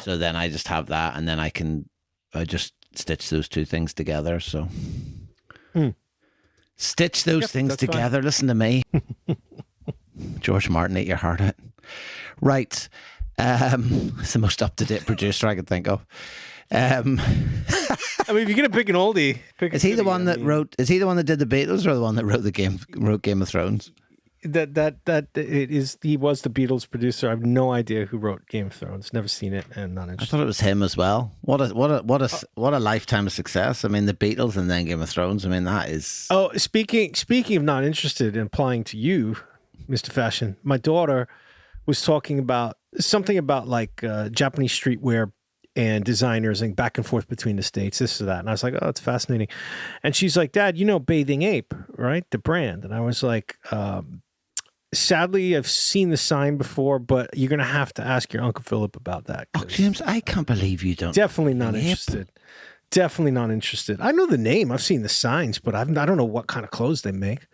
So then I just have that, and then I just stitch those two things together. So stitch those things together. Fine. Listen to me. George Martin, ate your heart out. Right. It's the most up-to-date producer I could think of. I mean, if you're gonna pick an oldie, is he the one that wrote? Is he the one that did the Beatles, or the one that wrote Game of Thrones? That it is. He was the Beatles producer. I have no idea who wrote Game of Thrones. Never seen it, and not interested. I thought it was him as well. What a lifetime of success. I mean, the Beatles and then Game of Thrones. I mean, that is. Oh, speaking of not interested in applying to you, Mr. Fashion, my daughter was talking about something about like Japanese streetwear and designers and back and forth between the states, this or that. And I was like, oh, it's fascinating. And she's like, Dad, you know Bathing Ape, right? The brand. And I was like, sadly, I've seen the sign before, but you're going to have to ask your Uncle Philip about that. Oh, James, I can't believe you don't. Definitely not interested. Definitely not interested. I know the name. I've seen the signs, but I don't know what kind of clothes they make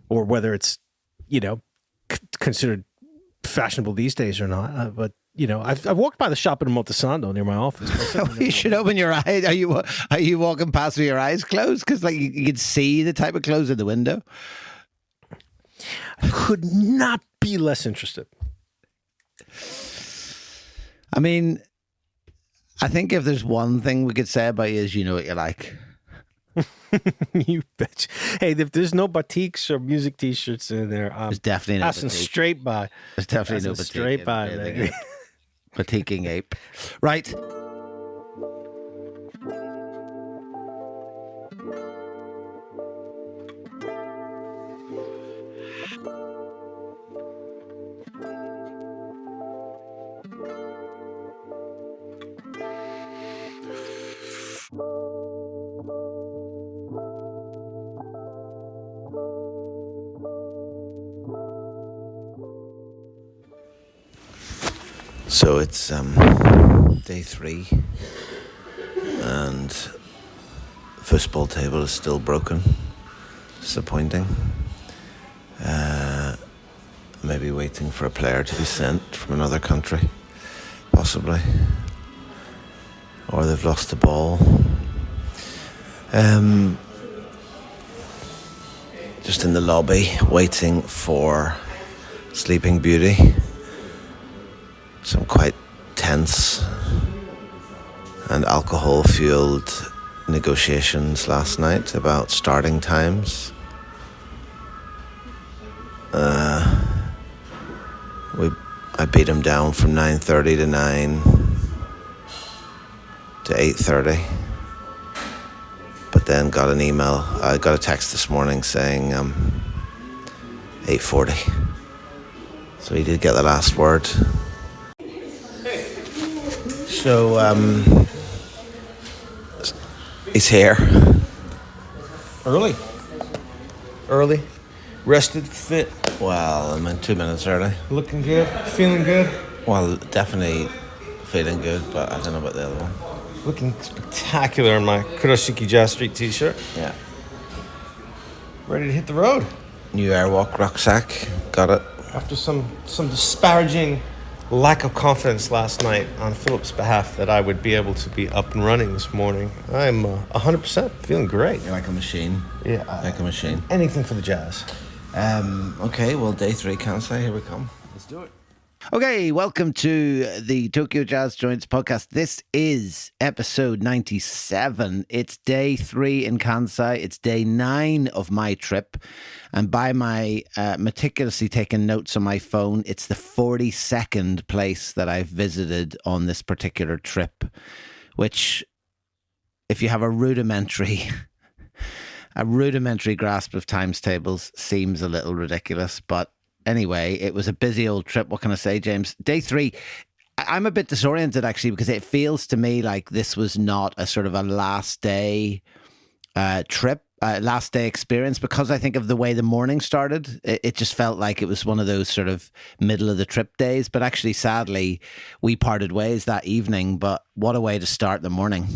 or whether it's, considered fashionable these days or not. But, I've walked by the shop in Montesando near my office. You should open your eyes. Are you walking past with your eyes closed? Because you can see the type of clothes in the window. I could not be less interested. I mean, I think if there's one thing we could say about you is you know what you like. You bitch. Hey, if there's no batiks or music T-shirts in there, there's definitely no passing straight by. There's definitely no batik. Straight by, baby. Batiking ape. Right. So it's day 3 and the football table is still broken. Disappointing. Maybe waiting for a player to be sent from another country, possibly. Or they've lost the ball. Just in the lobby waiting for Sleeping Beauty. Some quite tense and alcohol-fueled negotiations last night about starting times. I beat him down from 9:30 to 9 to 8:30. But then got an email. I got a text this morning saying 8:40. So he did get the last word. So, he's here. Early. Rested, fit. Well, I'm in 2 minutes early. Looking good. Feeling good. Well, definitely feeling good, but I don't know about the other one. Looking spectacular in my Kuroshiki Jazz Street t-shirt. Yeah. Ready to hit the road. New Airwalk rucksack. Got it. After some disparaging lack of confidence last night on Philip's behalf that I would be able to be up and running this morning, I'm 100% feeling great. You're like a machine. Yeah. Like a machine. Anything for the Jazz. Okay, well, day 3, Kansai, here we come. Let's do it. Okay, welcome to the Tokyo Jazz Joints podcast. This is episode 97. It's day 3 in Kansai. It's day 9 of my trip. And by my meticulously taken notes on my phone, it's the 42nd place that I've visited on this particular trip, which, if you have a rudimentary grasp of times tables, seems a little ridiculous, but anyway, it was a busy old trip. What can I say, James? Day 3, I'm a bit disoriented, actually, because it feels to me like this was not a sort of a last day trip, last day experience, because I think of the way the morning started. It just felt like it was one of those sort of middle of the trip days. But actually, sadly, we parted ways that evening. But what a way to start the morning.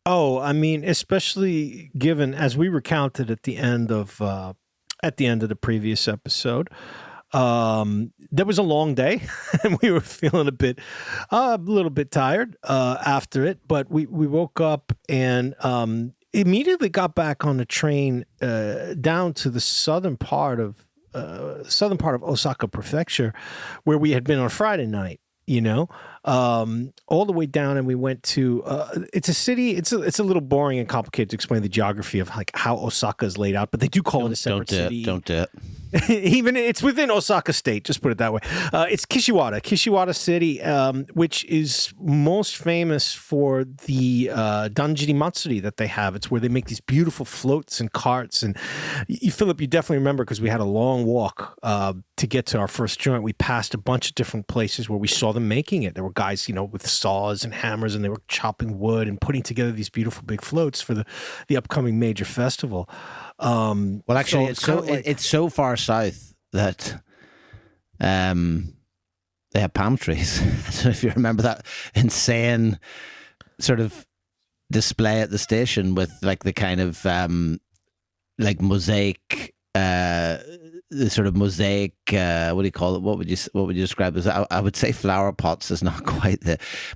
Oh, I mean, especially given, as we recounted at the end of the previous episode, There was a long day, and we were feeling a little bit tired after it. But we woke up and immediately got back on the train down to the southern part of Osaka Prefecture, where we had been on Friday night. All the way down, and we went to it's a city. It's a little boring and complicated to explain the geography of like how Osaka is laid out, but they do call it a separate city. Don't do it. Even it's within Osaka State. Just put it that way. It's Kishiwada City, which is most famous for the Danjiri Matsuri that they have. It's where they make these beautiful floats and carts. And Philip, you definitely remember because we had a long walk to get to our first joint. We passed a bunch of different places where we saw them making it. There were guys, with saws and hammers, and they were chopping wood and putting together these beautiful big floats for the upcoming major festival. Well, actually, it's so far south that they have palm trees. I don't know if you remember that insane sort of display at the station with like the kind of like mosaic, the sort of mosaic. What do you call it? What would you describe as? I would say flower pots is not quite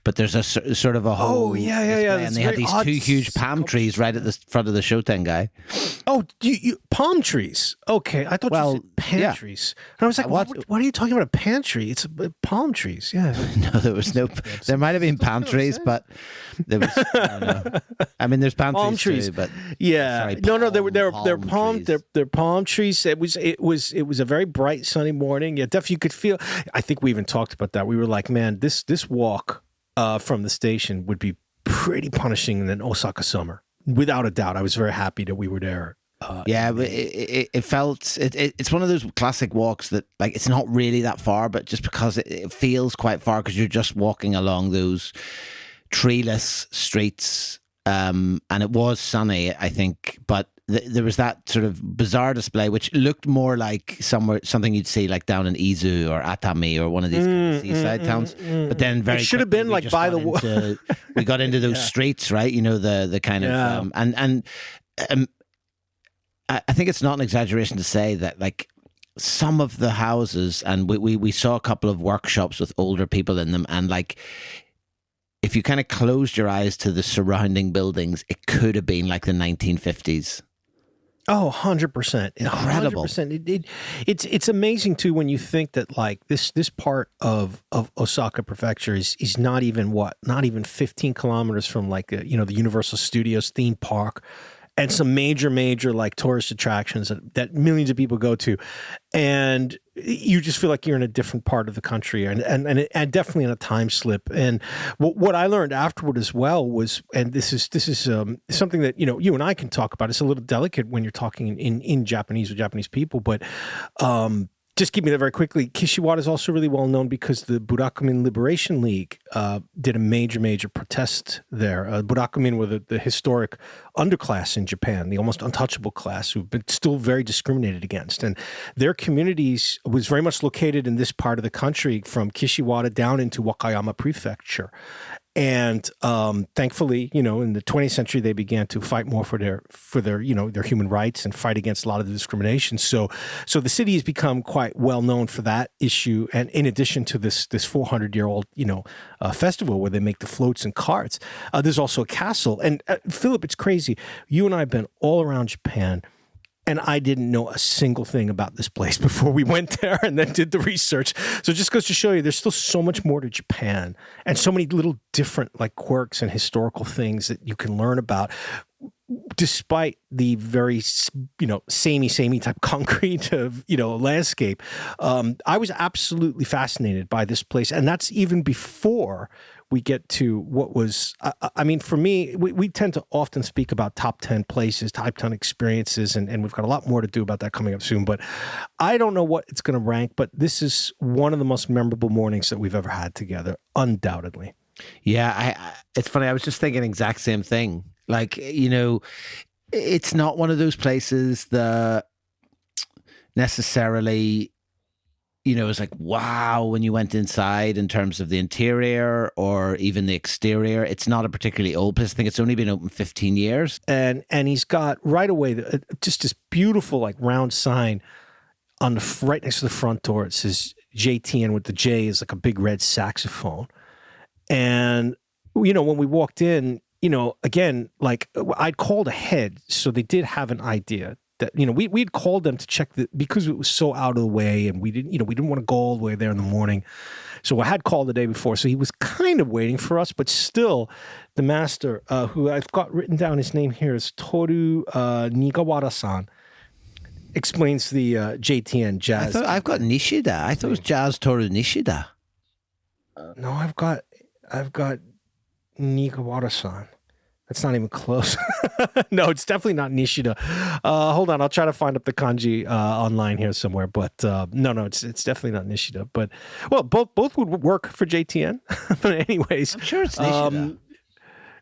but there's a sort of a whole. Oh yeah. And they had these two huge palm trees right at the front of the Shoten guy. Oh, palm trees? Okay, I thought you said pantries. Yeah. And I was like, what are you talking about? A pantry? It's palm trees. Yeah. No, there was no. There might have been pantries, but there was. I don't know. I mean, there's palm trees too, but yeah. Sorry, they're palm trees. It was a very bright sunny morning. Yeah, definitely you could feel. I think we even talked about that. We were like, man, this walk from the station would be pretty punishing in an Osaka summer, without a doubt. I was very happy that we were there. Yeah, but it felt it's one of those classic walks that like it's not really that far, but just because it feels quite far because you're just walking along those treeless streets, and it was sunny, I think, but there was that sort of bizarre display which looked more like something you'd see like down in Izu or Atami or one of these kind of seaside towns. But then very it should have been like by the water. We got into those streets, right? The kind of I think it's not an exaggeration to say that like some of the houses, and we saw a couple of workshops with older people in them, and like if you kind of closed your eyes to the surrounding buildings, it could have been like the 1950s. Oh, 100%. Incredible. 100%. It's amazing too when you think that like this part of Osaka Prefecture is not even 15 kilometers from like the Universal Studios theme park and some major like tourist attractions that millions of people go to, and you just feel like you're in a different part of the country, and definitely in a time slip. And what I learned afterward as well was, and this is something that you and I can talk about. It's a little delicate when you're talking in Japanese with Japanese people, but just keeping that very quickly, Kishiwada is also really well known because the Burakumin Liberation League did a major protest there. Burakumin were the historic underclass in Japan, the almost untouchable class who've been still very discriminated against. And their communities was very much located in this part of the country from Kishiwada down into Wakayama Prefecture. And thankfully, in the 20th century, they began to fight more for their human rights and fight against a lot of the discrimination. So the city has become quite well known for that issue. And in addition to this 400-year-old festival where they make the floats and carts, there's also a castle. And Philip, it's crazy. You and I have been all around Japan, and I didn't know a single thing about this place before we went there and then did the research. So it just goes to show you there's still so much more to Japan and so many little different like quirks and historical things that you can learn about, despite the very, samey type concrete of, landscape. I was absolutely fascinated by this place. And that's even before we get to what was, for me, we tend to often speak about top 10 places, top 10 experiences, and we've got a lot more to do about that coming up soon. But I don't know what it's going to rank, but this is one of the most memorable mornings that we've ever had together, undoubtedly. Yeah, it's funny. I was just thinking exact same thing. Like, it's not one of those places that necessarily, it's like, wow, when you went inside in terms of the interior or even the exterior. It's not a particularly old place. I think it's only been open 15 years. And he's got right away just this beautiful like round sign on the right next to the front door, it says JTN with the J is like a big red saxophone. And, when we walked in, again, like I'd called ahead. So they did have an idea that, we'd called them to check because it was so out of the way and we didn't want to go all the way there in the morning. So I had called the day before. So he was kind of waiting for us, but still the master, who I've got written down his name here is Toru Nigawara-san, explains the JTN jazz. I've got Nishida. I thought it was Jazz Toru Nishida. No, I've got Nigawara-san. That's not even close. No, it's definitely not Nishida. Hold on, I'll try to find up the kanji online here somewhere. But no, it's definitely not Nishida. But well, both would work for JTN. But anyways, I'm sure it's Nishida.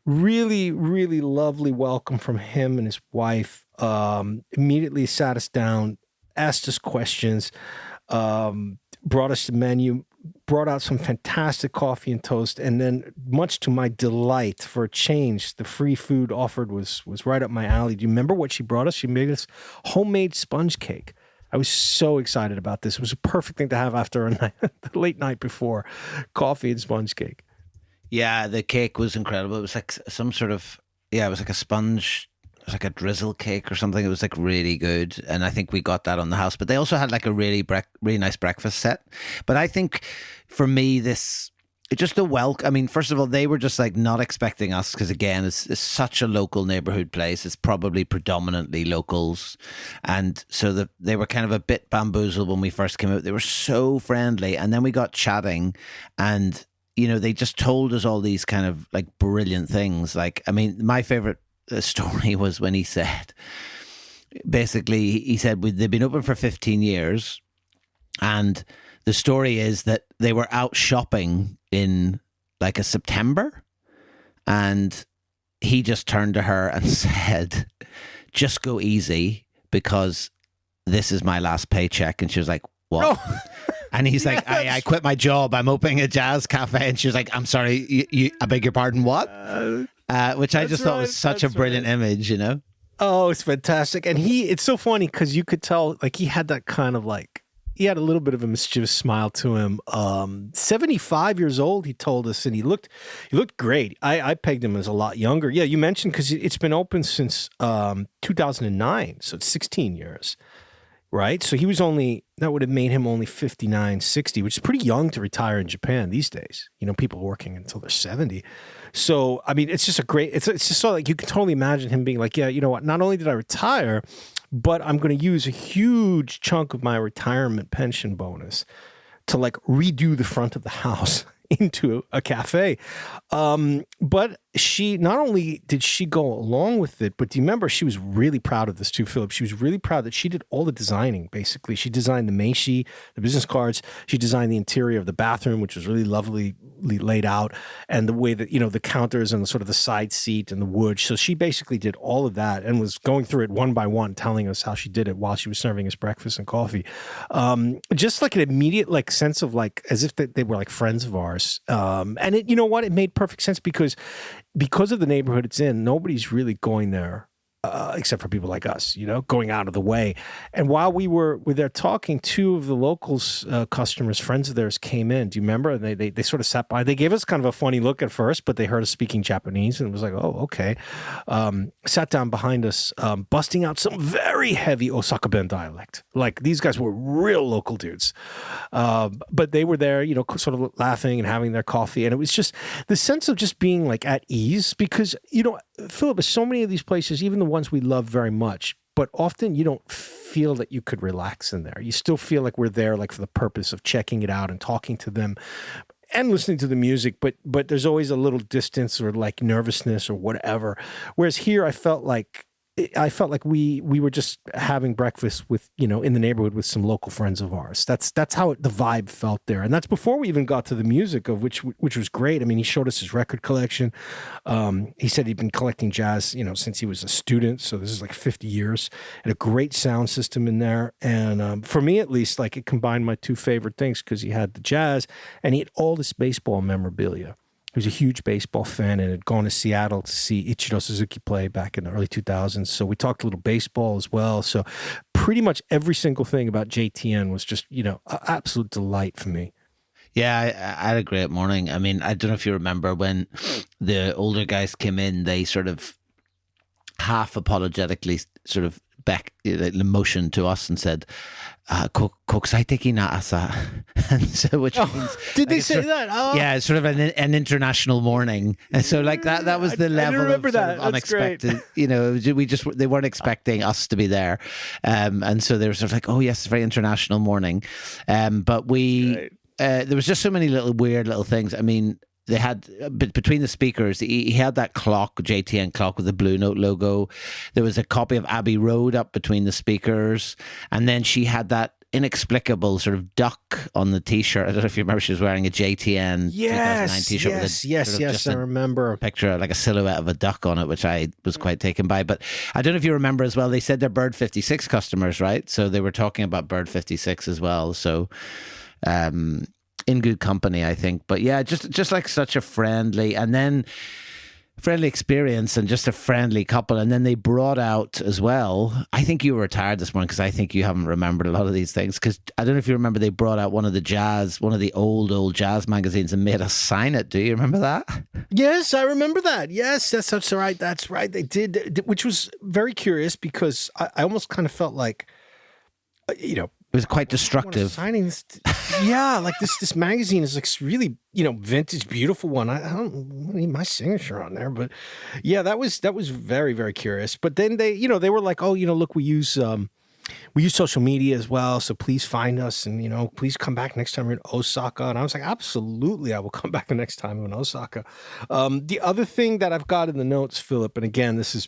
Really, really lovely welcome from him and his wife. Immediately sat us down, asked us questions, brought us the menu, brought out some fantastic coffee and toast, and then, much to my delight, for a change, the free food offered was right up my alley. Do you remember what she brought us? She made us homemade sponge cake. I was so excited about this. It was a perfect thing to have after a late night before, coffee and sponge cake. Yeah, the cake was incredible. It was like some sort of, it was like a sponge, it was like a drizzle cake or something. It was like really good. And I think we got that on the house. But they also had like a really nice breakfast set. But I think for me, it's just the welcome. I mean, first of all, they were just like not expecting us because, again, it's such a local neighborhood place. It's probably predominantly locals. And so they were kind of a bit bamboozled when we first came out. They were so friendly. And then we got chatting and they just told us all these kind of like brilliant things. Like, I mean, my favorite story was when he said, basically, he said they've been open for 15 years. And the story is that they were out shopping in like a September. And he just turned to her and said, just go easy because this is my last paycheck. And she was like, what? Oh. And he's like, I quit my job. I'm opening a jazz cafe. And she was like, I'm sorry, I beg your pardon, what? Which I just thought was such a brilliant image, Oh, it's fantastic. And it's so funny because you could tell, like, he had that kind of like, he had a little bit of a mischievous smile to him. 75 years old, he told us, and he looked great. I pegged him as a lot younger. Yeah, you mentioned because it's been open since 2009, so it's 16 years. Right? So that would have made him only 59, 60, which is pretty young to retire in Japan these days. People working until they're 70. So, I mean, it's just it's just so like you can totally imagine him being like, yeah, you know what? Not only did I retire, but I'm going to use a huge chunk of my retirement pension bonus to like redo the front of the house into a cafe. But she, not only did she go along with it, but do you remember she was really proud of this too, Philip? She was really proud that she did all the designing, basically. She designed the meishi, the business cards. She designed the interior of the bathroom, which was really lovely laid out, and the way that, the counters and the sort of the side seat and the wood. So she basically did all of that and was going through it one by one, telling us how she did it while she was serving us breakfast and coffee. Just like an immediate like sense of like, as if they were like friends of ours. And it, it made perfect sense because of the neighborhood it's in, nobody's really going there except for people like us, going out of the way. And while we were there talking, two of the locals, customers, friends of theirs came in. Do you remember? And they sort of sat by. They gave us kind of a funny look at first, but they heard us speaking Japanese and it was like, oh, okay. Sat down behind us, busting out some very heavy Osaka Ben dialect. Like these guys were real local dudes. But they were there, sort of laughing and having their coffee. And it was just the sense of just being like at ease because, Philip, so many of these places, even the ones we love very much, but often you don't feel that you could relax in there. You still feel like we're there like for the purpose of checking it out and talking to them and listening to the music, but there's always a little distance or like nervousness or whatever. Whereas here I felt like we were just having breakfast with, in the neighborhood with some local friends of ours. That's how the vibe felt there. And that's before we even got to the music, of which was great. I mean, he showed us his record collection. He said he'd been collecting jazz, since he was a student. So this is like 50 years, and a great sound system in there. And for me, at least, like it combined my two favorite things because he had the jazz and he had all this baseball memorabilia. He was a huge baseball fan and had gone to Seattle to see Ichiro Suzuki play back in the early 2000s. So we talked a little baseball as well. So pretty much every single thing about JTN was just, an absolute delight for me. Yeah, I had a great morning. I mean, I don't know if you remember when the older guys came in, they sort of half apologetically sort of motioned to us and said, "Koksaiteki na asa," and so which means did they say that? Yeah, it's sort of an international morning, and so like that was the level of, sort of unexpected. They weren't expecting us to be there, and so they were sort of like, "Oh yes, it's a very international morning," but we. There was just so many weird little things. I mean, they had between the speakers, he had that clock, JTN clock with the Blue Note logo. There was a copy of Abbey Road up between the speakers, and then she had that inexplicable sort of duck on the T-shirt. I don't know if you remember, she was wearing a JTN 2009 T-shirt. Yes, I remember. Picture, like a silhouette of a duck on it, which I was quite taken by. But I don't know if you remember as well, they said they're Bird 56 customers, right? So they were talking about Bird 56 as well. So in good company, I think. But yeah, just like such a friendly experience and just a friendly couple. And then they brought out as well, I think you were retired this morning because I think you haven't remembered a lot of these things, because I don't know if you remember, they brought out one of the old jazz magazines and made us sign it. Do you remember that? Yes, I remember that. Yes, that's right. That's right. They did, which was very curious because I almost kind of felt like, it was quite destructive. Signing this, yeah, like this magazine is like really, vintage, beautiful one. I don't need my signature on there, but yeah, that was very, very curious. But then they were like, oh, look, we use social media as well, so please find us and please come back next time we're in Osaka. And I was like, absolutely, I will come back the next time I'm in Osaka. The other thing that I've got in the notes, Philip, and again, this is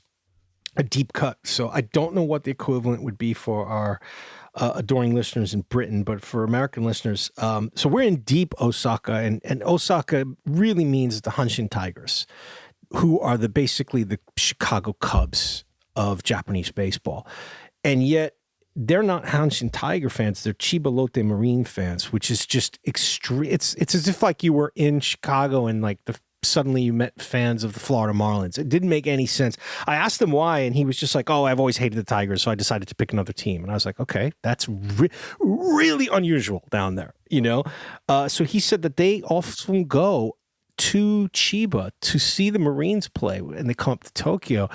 a deep cut, so I don't know what the equivalent would be for our adoring listeners in Britain, but for American listeners, so we're in deep Osaka, and Osaka really means the Hanshin Tigers, who are basically the Chicago Cubs of Japanese baseball. And yet they're not Hanshin Tiger fans, they're Chiba Lotte Marine fans, which is just extreme. It's as if like you were in Chicago and like suddenly you met fans of the Florida Marlins. It didn't make any sense. I asked him why, and he was just like, oh, I've always hated the Tigers, so I decided to pick another team. And I was like, okay, that's really unusual down there, So he said that they often go to Chiba to see the Marines play, and they come up to Tokyo.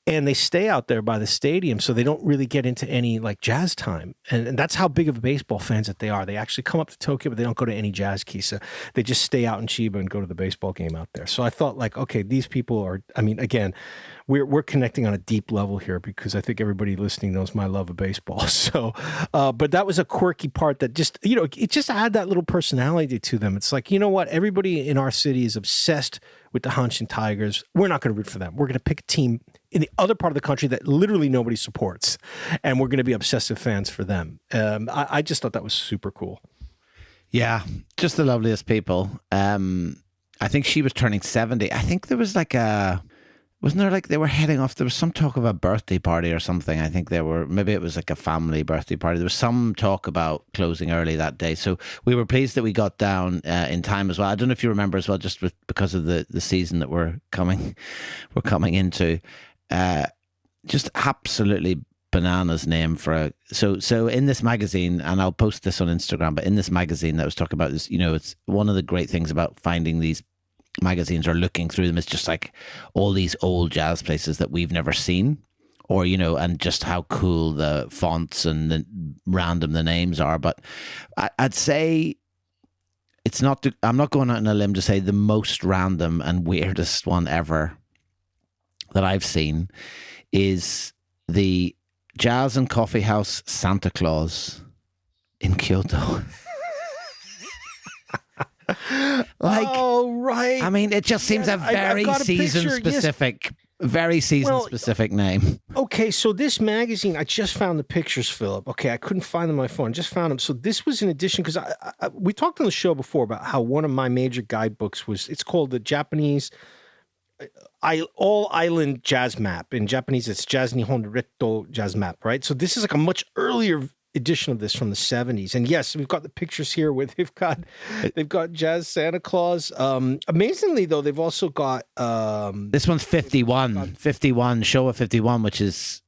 And they stay out there by the stadium, so they don't really get into any like jazz time. And that's how big of baseball fans that they are. They actually come up to Tokyo, but they don't go to any jazz kissa. They just stay out in Chiba and go to the baseball game out there. So I thought like, okay, these people are, I mean, again, we're connecting on a deep level here because I think everybody listening knows my love of baseball. So, but that was a quirky part that just, it just had that little personality to them. It's like, you know what? Everybody in our city is obsessed with the Hanshin Tigers. We're not going to root for them. We're going to pick a team in the other part of the country that literally nobody supports, and we're going to be obsessive fans for them. I just thought that was super cool. Yeah, just the loveliest people. I think she was turning 70. I think there was wasn't there like they were heading off? There was some talk of a birthday party or something. I think maybe it was like a family birthday party. There was some talk about closing early that day. So we were pleased that we got down in time as well. I don't know if you remember as well, just because of the season that we're coming into. Just absolutely bananas name for so in this magazine, and I'll post this on Instagram, but in this magazine that I was talking about this, it's one of the great things about finding these magazines or looking through them is just like all these old jazz places that we've never seen, or and just how cool the fonts and the random the names are. But I'd say it's not I'm not going out on a limb to say the most random and weirdest one ever that I've seen is the Jazz and Coffee House Santa Claus in Kyoto. Oh, right. I mean, it just seems a very season-specific, specific name. Okay, so this magazine, I just found the pictures, Philip. Okay, I couldn't find them on my phone. Just found them. So this was in addition, because we talked on the show before about how one of my major guidebooks it's called the Japanese All Island Jazz Map. In Japanese, it's Jazz Nihon Retto Jazz Map, right? So this is like a much earlier edition of this from the 70s. And yes, we've got the pictures here where they've got Jazz Santa Claus. Amazingly, though, they've also got... this one's 51, Showa 51, which is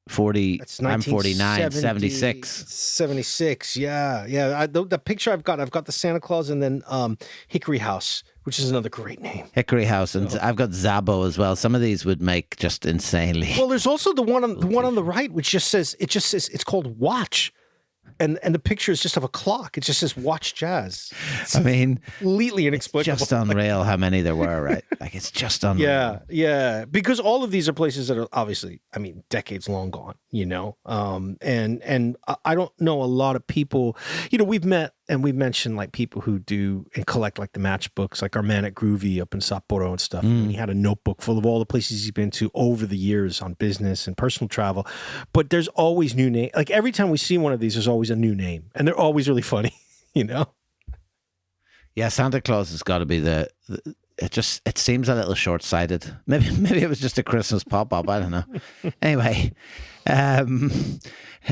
40. That's I'm 49, 76. 76. Yeah, yeah. The picture I've got the Santa Claus and then Hickory House, which is another great name. Hickory House, and I've got Zabo as well. Some of these would make just insanely. Well, there's also the one on the right, which just says it's called Watch. And the picture is just of a clock. It just says Watch Jazz. It's completely inexplicable. Just unreal how many there were, right? Like, it's just unreal. Yeah. Because all of these are places that are obviously, decades long gone, and I don't know a lot of people, we've met and we've mentioned like people who do and collect like the matchbooks, like our man at Groovy up in Sapporo and stuff. And he had a notebook full of all the places he's been to over the years on business and personal travel. But there's always new names. Like every time we see one of these, there's always a new name, and they're always really funny, Yeah, Santa Claus has got to be it seems a little short-sighted. Maybe it was just a Christmas pop-up. I don't know. Anyway,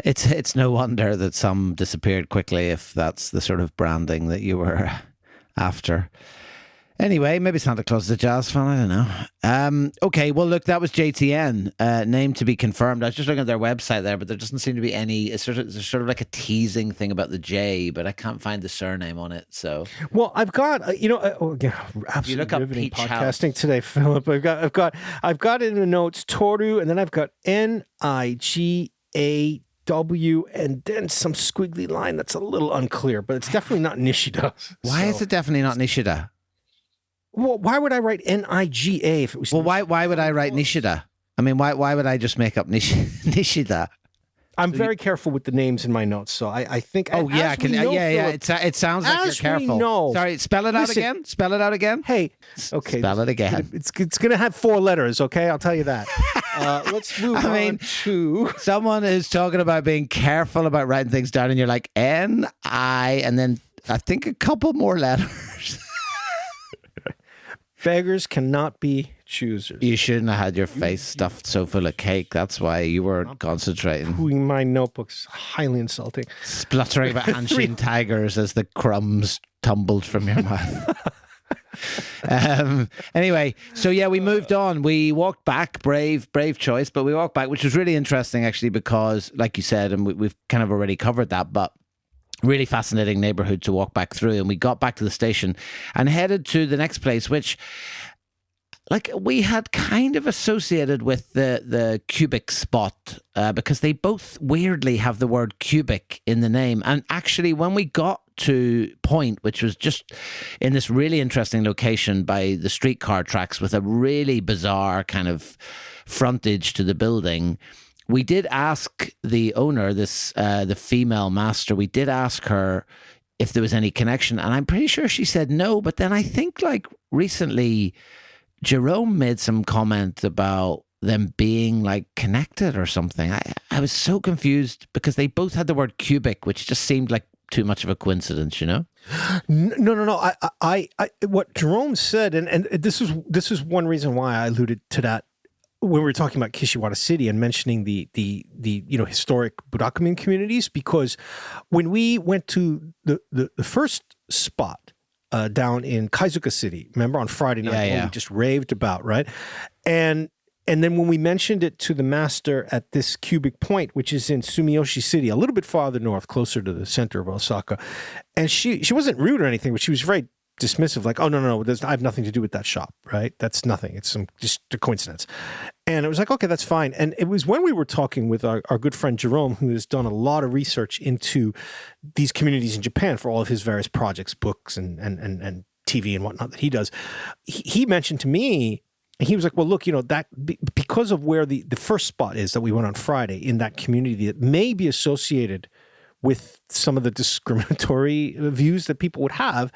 it's no wonder that some disappeared quickly if that's the sort of branding that you were after. Anyway, maybe Santa Claus is a jazz fan. I don't know. Okay, well, look, that was JTN. Name to be confirmed. I was just looking at their website there, but there doesn't seem to be any. There's sort of like a teasing thing about the J, but I can't find the surname on it. So, well, I've got absolutely you look up riveting Peach podcasting House today, Philip. I've got it in the notes Toru, and then I've got NIGAW, and then some squiggly line that's a little unclear, but it's definitely not Nishida. Why is it definitely not Nishida? Well, why would I write NIGA if it was? Well, why would I write Nishida? I mean, why would I just make up Nishida? I'm very careful with the names in my notes, so I think. Oh yeah, It sounds like you're careful. Sorry, spell it out again. Spell it out again. Hey, okay, spell it again. It's going to have 4 letters. Okay, I'll tell you that. Let's move on to someone who's talking about being careful about writing things down, and you're like N-I, and then I think a couple more letters. Beggars cannot be choosers. You shouldn't have had your face stuffed so full of cake. That's why you weren't concentrating. Pooing my notebooks, highly insulting. Spluttering about Hanshin tigers as the crumbs tumbled from your mouth. Anyway, so yeah, we moved on. We walked back. Brave choice, but we walked back, which was really interesting actually, because like you said, and we've kind of already covered that, but really fascinating neighborhood to walk back through. And we got back to the station and headed to the next place, which like we had kind of associated with the cubic spot because they both weirdly have the word cubic in the name. And actually when we got to Point, which was just in this really interesting location by the streetcar tracks with a really bizarre kind of frontage to the building, we did ask the owner, the female master, we did ask her if there was any connection, and I'm pretty sure she said no. But then I think like recently Jerome made some comment about them being like connected or something. I was so confused because they both had the word cubic, which just seemed like too much of a coincidence, you know? No. I what Jerome said, and this is one reason why I alluded to that when we were talking about Kishiwada City and mentioning the historic Burakumin communities, because when we went to the first spot down in Kaizuka City, remember on Friday night, we just raved about, right? And then when we mentioned it to the master at this cubic point, which is in Sumiyoshi City, a little bit farther north, closer to the center of Osaka, and she wasn't rude or anything, but she was very dismissive, like, oh, no, I have nothing to do with that shop, right? That's nothing. It's just a coincidence. And it was like, okay, that's fine. And it was when we were talking with our good friend Jerome, who has done a lot of research into these communities in Japan for all of his various projects, books and TV and whatnot that he does. He mentioned to me, he was like, well, look, that because of where the first spot is that we went on Friday in that community that may be associated with some of the discriminatory views that people would have,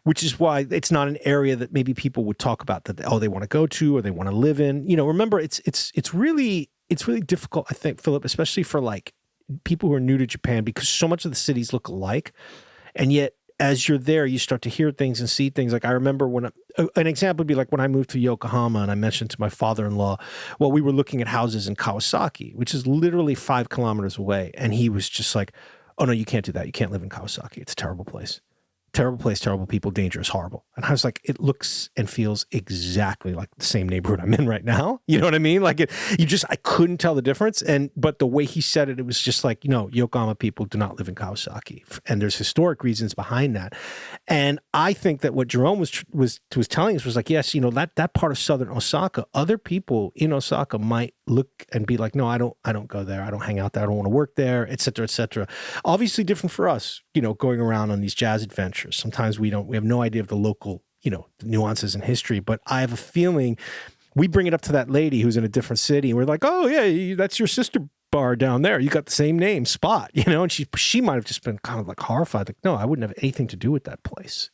which is why it's not an area that maybe people would talk about that they want to go to or they want to live in. Remember, it's really difficult, I think, Philip, especially for like people who are new to Japan, because so much of the cities look alike, and yet as you're there, you start to hear things and see things. Like I remember an example would be like when I moved to Yokohama and I mentioned to my father-in-law, well, we were looking at houses in Kawasaki, which is literally 5 kilometers away, and he was just like, oh no, you can't do that. You can't live in Kawasaki. It's a terrible place. terrible place, terrible people, dangerous, horrible. And I was like, it looks and feels exactly like the same neighborhood I'm in right now. You know what I mean? Like I couldn't tell the difference. But the way he said it, it was just like, Yokohama people do not live in Kawasaki. And there's historic reasons behind that. And I think that what Jerome was telling us was like, yes, that part of southern Osaka, other people in Osaka might look and be like, no, I don't go there. I don't hang out there. I don't want to work there, et cetera, et cetera. Obviously different for us, going around on these jazz adventures. Sometimes we have no idea of the local, nuances in history, but I have a feeling we bring it up to that lady who's in a different city and we're like, oh yeah, that's your sister bar down there. You got the same name, Spot, and she might have just been kind of like horrified. Like, no, I wouldn't have anything to do with that place,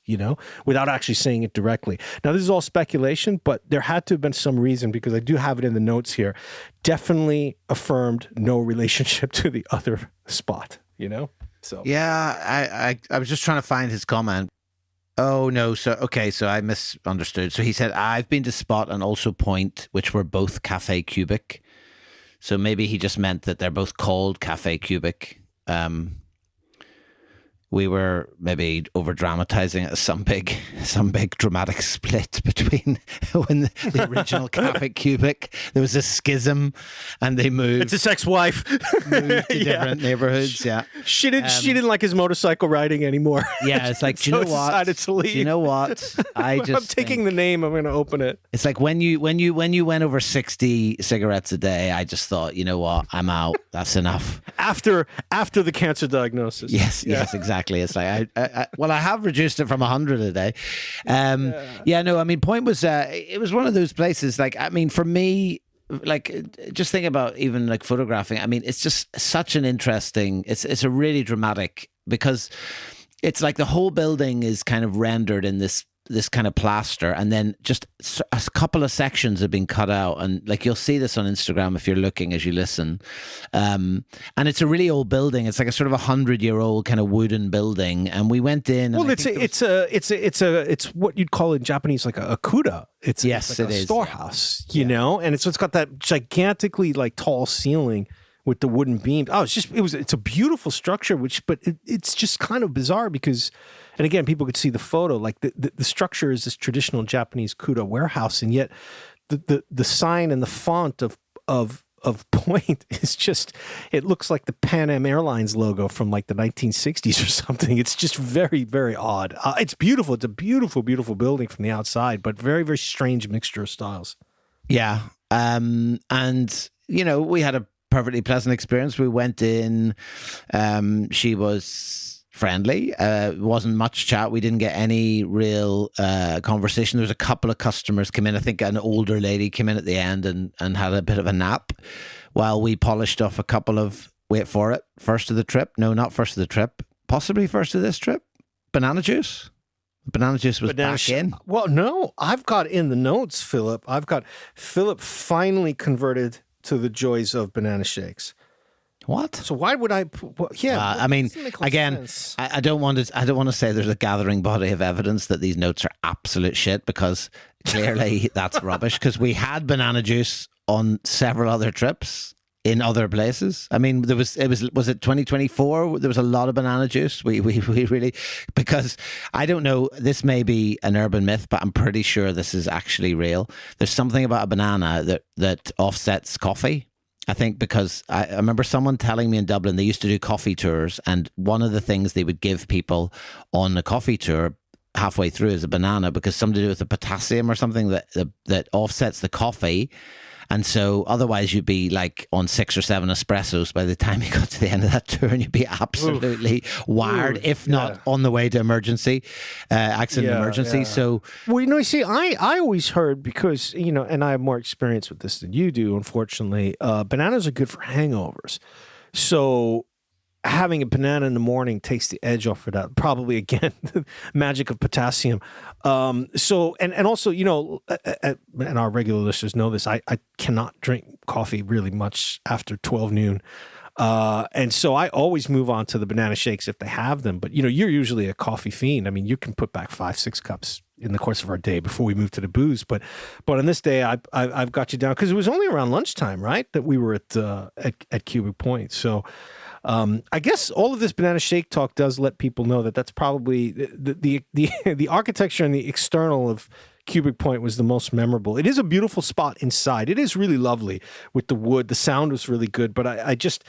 without actually saying it directly. Now, this is all speculation, but there had to have been some reason because I do have it in the notes here. Definitely affirmed no relationship to the other Spot, So yeah, I was just trying to find his comment. Oh, no. So I misunderstood. So he said, I've been to Spot and also Point, which were both Cafe Cubic. So maybe he just meant that they're both called Cafe Cubic. We were maybe over dramatizing it as some big dramatic split between when the original Cafe Cubic, there was a schism and they moved. It's his ex-wife. Moved to different neighborhoods. Yeah. She didn't like his motorcycle riding anymore. Yeah. It's like, do you know what? Decided to leave. Do you know what? I'm taking the name. I'm going to open it. It's like when you went over 60 cigarettes a day, I just thought, you know what? I'm out. That's enough. After the cancer diagnosis. Yes, exactly. It's like I have reduced it from 100 a day. Point was it was one of those places. Like, I mean, for me, like just think about even like photographing. I mean, it's just such an interesting. It's a really dramatic because it's like the whole building is kind of rendered in this kind of plaster, and then just a couple of sections have been cut out, and like you'll see this on Instagram if you're looking as you listen. And it's a really old building. It's like a sort of 100-year-old kind of wooden building, and we went in. Well, it's what you'd call in Japanese like a kuda. It's like a storehouse, you know, and it's got that gigantically like tall ceiling with the wooden beams. Oh, it's a beautiful structure, but it's just kind of bizarre because, and again, people could see the photo, like the structure is this traditional Japanese kuda warehouse, and yet the sign and the font of Point is just, it looks like the Pan Am Airlines logo from like the 1960s or something. It's just very, very odd. It's beautiful. It's a beautiful, beautiful building from the outside, but very, very strange mixture of styles. Yeah. And, we had a perfectly pleasant experience. We went in, she was friendly, wasn't much chat. We didn't get any real conversation. There was a couple of customers come in. I think an older lady came in at the end and had a bit of a nap while we polished off a couple of, wait for it, first of the trip. No, not first of the trip. Possibly first of this trip. Banana juice. Banana juice was back in. Well, no, I've got in the notes, Philip. I've got Philip finally converted to the joys of banana shakes. What? So why would I? I mean, again, I don't want to say there's a gathering body of evidence that these notes are absolute shit, because clearly that's rubbish. Because we had banana juice on several other trips in other places. I mean, was it 2024? There was a lot of banana juice. We really, because I don't know, this may be an urban myth, but I'm pretty sure this is actually real. There's something about a banana that offsets coffee. I think because I remember someone telling me in Dublin they used to do coffee tours, and one of the things they would give people on a coffee tour halfway through is a banana, because something to do with the potassium or something that offsets the coffee. And so otherwise you'd be like on 6 or 7 espressos by the time you got to the end of that tour, and you'd be absolutely wired, if not on the way to accident emergency. So, well, you see, I always heard, because, and I have more experience with this than you do, unfortunately, bananas are good for hangovers. So having a banana in the morning takes the edge off of that. Probably, again, the magic of potassium. So, and also, and our regular listeners know this, I cannot drink coffee really much after 12 noon. And so I always move on to the banana shakes if they have them. But, you're usually a coffee fiend. I mean, you can put back 5-6 cups in the course of our day before we move to the booze. But on this day, I've got you down, because it was only around lunchtime, right, that we were at Cubic Point. So, I guess all of this banana shake talk does let people know that that's probably the architecture and the external of Cubic Point was the most memorable. It is a beautiful spot inside. It is really lovely with the wood. The sound was really good, but I just,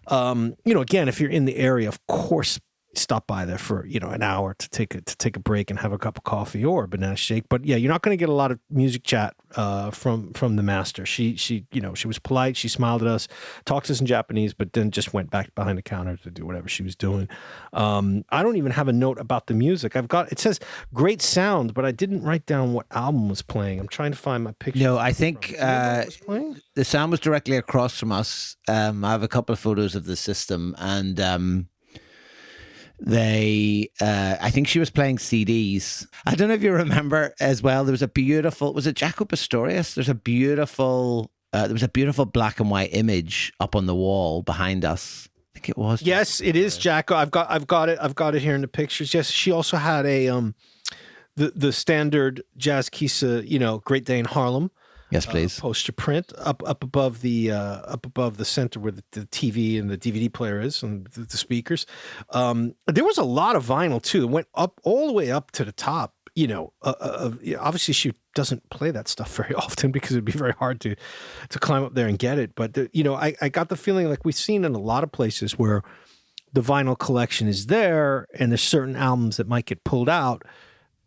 again, if you're in the area, of course, stop by there for an hour to take a break and have a cup of coffee or a banana shake. But yeah, you're not going to get a lot of music chat from the master. She was polite. She smiled at us, talked to us in Japanese, but then just went back behind the counter to do whatever she was doing. I don't even have a note about the music. It says great sound, but I didn't write down what album was playing. I'm trying to find my picture. No, I think the sound was directly across from us. I have a couple of photos of the system, and I think she was playing CDs. I don't know if you remember as well. There was a beautiful, was it Jaco Pastorius? There was a beautiful black and white image up on the wall behind us. I think it was. Yes, it is Jaco. I've got it here in the pictures. Yes, she also had the standard jazz kissa, Great Day in Harlem. Yes, please. Poster print up above the center where the TV and the DVD player is and the speakers. There was a lot of vinyl too. It went up all the way up to the top. Obviously she doesn't play that stuff very often because it'd be very hard to climb up there and get it. But I got the feeling like we've seen in a lot of places where the vinyl collection is there and there's certain albums that might get pulled out.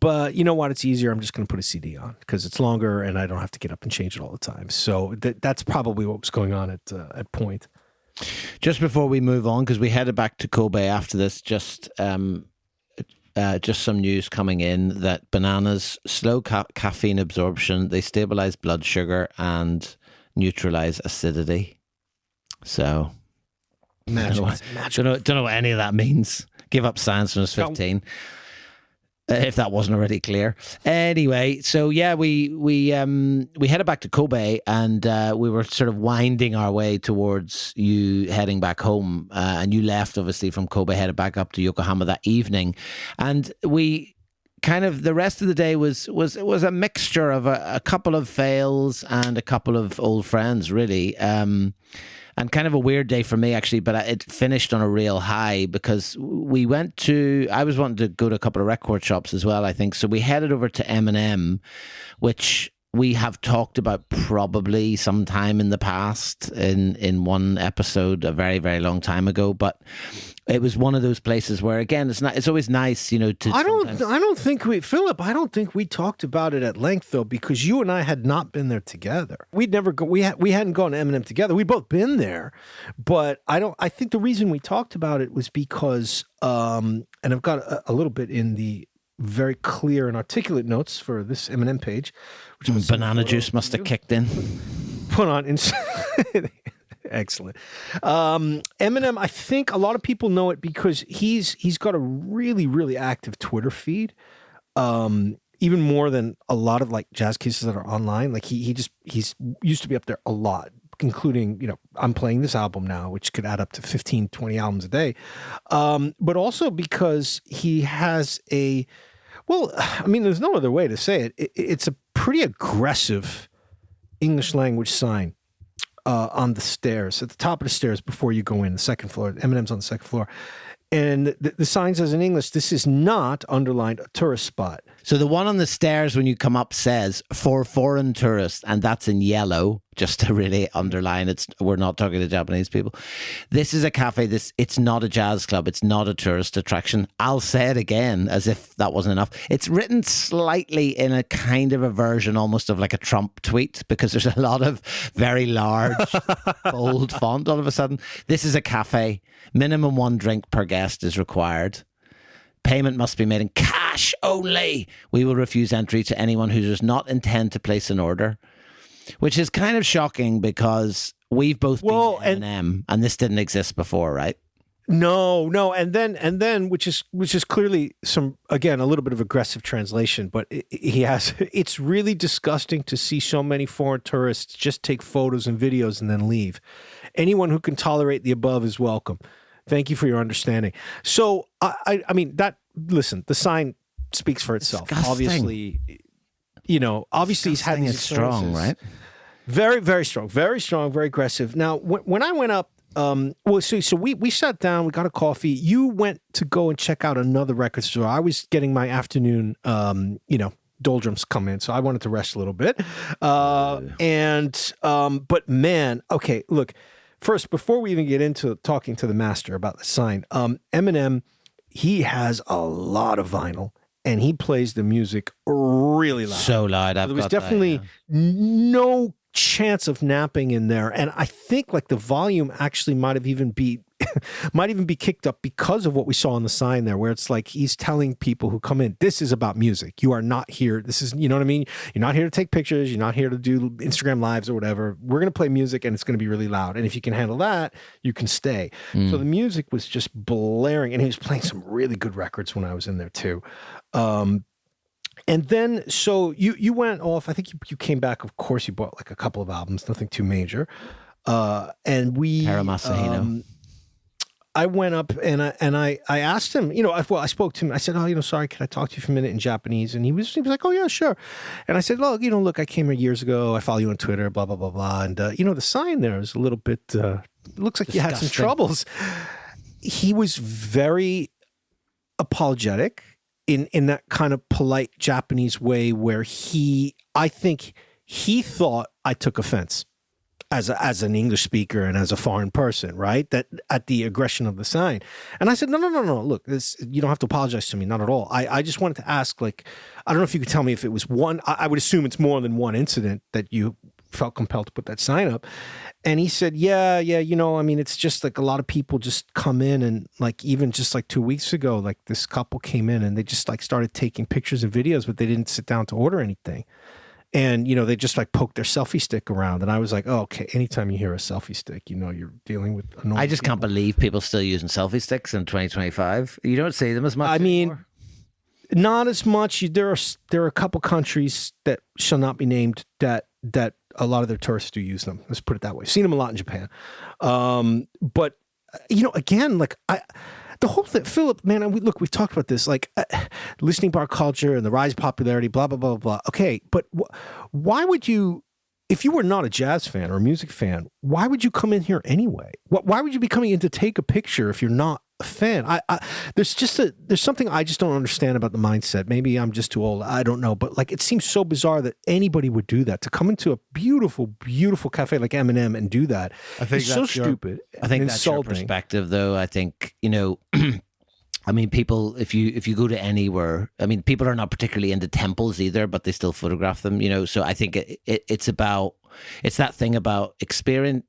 But you know what? It's easier. I'm just going to put a CD on because it's longer and I don't have to get up and change it all the time. So that's probably what was going on at Point. Just before we move on, because we headed back to Kobe after this, just some news coming in that bananas slow caffeine absorption, they stabilize blood sugar and neutralize acidity. So, don't know what any of that means. Give up science when I was 15. If that wasn't already clear. Anyway, so yeah, we headed back to Kobe and we were sort of winding our way towards you heading back home. And you left, obviously, from Kobe, headed back up to Yokohama that evening. And we kind of, the rest of the day was a mixture of a couple of fails and a couple of old friends, really. And kind of a weird day for me, actually, but it finished on a real high because I was wanting to go to a couple of record shops as well, I think. So we headed over to M&M, which we have talked about probably sometime in the past in one episode a very, very long time ago. But it was one of those places where, again, it's always nice, to. I don't think we talked about it at length though, because you and I had not been there together. We hadn't gone to M&M together. We'd both been there, but I think the reason we talked about it was because, and I've got a little bit in the very clear and articulate notes for this M&M page, which banana juice must have kicked in. Put on inside. Excellent. Eminem, I think a lot of people know it because he's got a really, really active Twitter feed. Even more than a lot of like jazz kisses that are online. Like he's used to be up there a lot, including, I'm playing this album now, which could add up to 15, 20 albums a day. But also because he has there's no other way to say it. It's a pretty aggressive English language sign on the stairs, at the top of the stairs before you go in, the second floor. Eminem's on the second floor. And the sign says in English, this is not underlined a tourist spot. So the one on the stairs when you come up says for foreign tourists, and that's in yellow, just to really underline we're not talking to Japanese people. This is a cafe. It's not a jazz club. It's not a tourist attraction. I'll say it again as if that wasn't enough. It's written slightly in a kind of a version almost of like a Trump tweet because there's a lot of very large, bold font all of a sudden. This is a cafe. Minimum one drink per guest is required. Payment must be made in cash only. We will refuse entry to anyone who does not intend to place an order. Which is kind of shocking because we've both been to M&M and this didn't exist before, right? No, and then which is clearly a little bit of aggressive translation, but it's really disgusting to see so many foreign tourists just take photos and videos and then leave. Anyone who can tolerate the above is welcome. Thank you for your understanding. So listen, the sign speaks for itself. Disgusting. Obviously he's had these strong, right? Very, very strong, very aggressive. Now, when I went up So we sat down, we got a coffee. You went to go and check out another record store. I was getting my afternoon, doldrums come in, so I wanted to rest a little bit. But man, okay, look. First, before we even get into talking to the master about the sign, Eminem, he has a lot of vinyl. And he plays the music really loud. So loud. There was definitely no chance of napping in there. And I think like the volume actually might even be kicked up because of what we saw on the sign there, where it's like he's telling people who come in, this is about music. You are not here. This is, you know what I mean? You're not here to take pictures. You're not here to do Instagram lives or whatever. We're going to play music and it's going to be really loud. And if you can handle that, you can stay. So the music was just blaring, and he was playing some really good records when I was in there too. And then, so you went off, I think you came back, of course, you bought like a couple of albums, nothing too major. And we, I went up and I asked him, I spoke to him. I said, sorry, can I talk to you for a minute in Japanese? And he was like, oh yeah, sure. And I said, look, I came here years ago. I follow you on Twitter, blah, blah, blah, blah. And, the sign there is a little bit, it looks like you had some troubles. He was very apologetic in that kind of polite Japanese way where I think he thought I took offense as an English speaker and as a foreign person, right? That at the aggression of the sign. And I said, no. Look, you don't have to apologize to me. Not at all. I just wanted to ask, like, I don't know if you could tell me if it was one, I would assume it's more than one incident that you felt compelled to put that sign up. And he said, yeah, it's just like a lot of people just come in, and like even just like 2 weeks ago, like this couple came in and they just like started taking pictures and videos, but they didn't sit down to order anything. And, they just like poked their selfie stick around. And I was like, oh, okay, anytime you hear a selfie stick, you're dealing with annoying I just can't believe people still using selfie sticks in 2025. You don't see them as much anymore. Not as much. There are a couple countries that shall not be named that a lot of their tourists do use them. Let's put it that way. Seen them a lot in Japan. But, again, like the whole thing, Philip, man, we've talked about this, like listening bar culture and the rise of popularity, blah, blah, blah, blah. Okay, but why would you, if you were not a jazz fan or a music fan, why would you come in here anyway? Why would you be coming in to take a picture if you're not a fan? There's something I just don't understand about the mindset. Maybe I'm just too old. I don't know. But like, it seems so bizarre that anybody would do that, to come into a beautiful, beautiful cafe like M&M and do that. I think it's so stupid. I think that's your perspective, though. I think, I mean, people, if you go to anywhere, I mean, people are not particularly into temples either, but they still photograph them, So I think it's that thing about experience.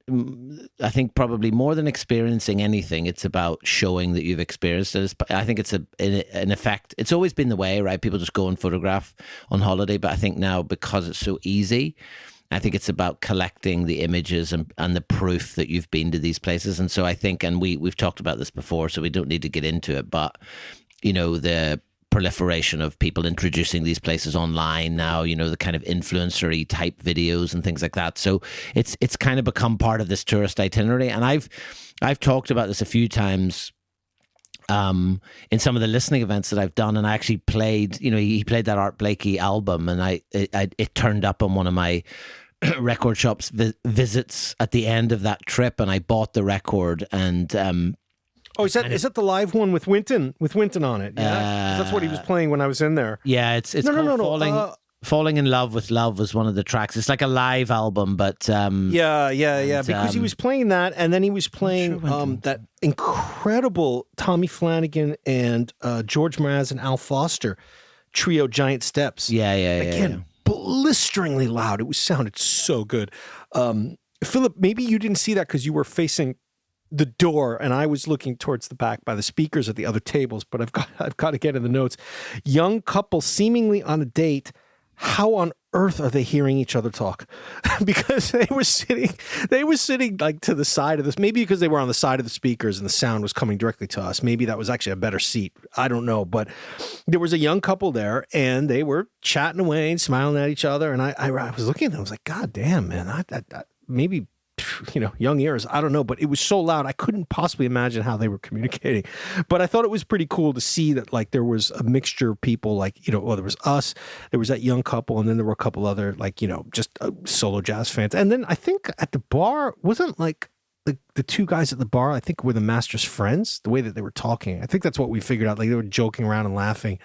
I think probably more than experiencing anything, it's about showing that you've experienced it. I think it's an effect. It's always been the way, right? People just go and photograph on holiday, but I think now, because it's so easy, I think it's about collecting the images and the proof that you've been to these places. And so I think, and we've talked about this before, so we don't need to get into it, but, the proliferation of people introducing these places online now, the kind of influencer-y type videos and things like that. So it's kind of become part of this tourist itinerary. And I've talked about this a few times in some of the listening events that I've done, and I actually played, he played that Art Blakey album, and it turned up on one of my record shops visits at the end of that trip, and I bought the record. And is that the live one with Wynton on it? Yeah, that's what he was playing when I was in there. Yeah, it's called Falling in Love with Love was one of the tracks. It's like a live album, but yeah. Because he was playing that, and then he was playing that incredible Tommy Flanagan and George Mraz and Al Foster trio, Giant Steps. Yeah. Again, blisteringly loud. It sounded so good. Philip, maybe you didn't see that because you were facing the door, and I was looking towards the back by the speakers at the other tables. But I've got to get in the notes. Young couple seemingly on a date. How on earth are they hearing each other talk? Because they were sitting like to the side of this, maybe because they were on the side of the speakers and the sound was coming directly to us. Maybe that was actually a better seat. I don't know. But there was a young couple there, and they were chatting away and smiling at each other. And I was looking at them. I was like, God damn, man, that maybe, young ears. I don't know, but it was so loud. I couldn't possibly imagine how they were communicating. But I thought it was pretty cool to see that, like, there was a mixture of people, like, there was us, there was that young couple, and then there were a couple other, like, just solo jazz fans. And then I think at the bar, wasn't like the two guys at the bar, I think, were the master's friends. The way that they were talking, I think that's what we figured out. Like they were joking around and laughing.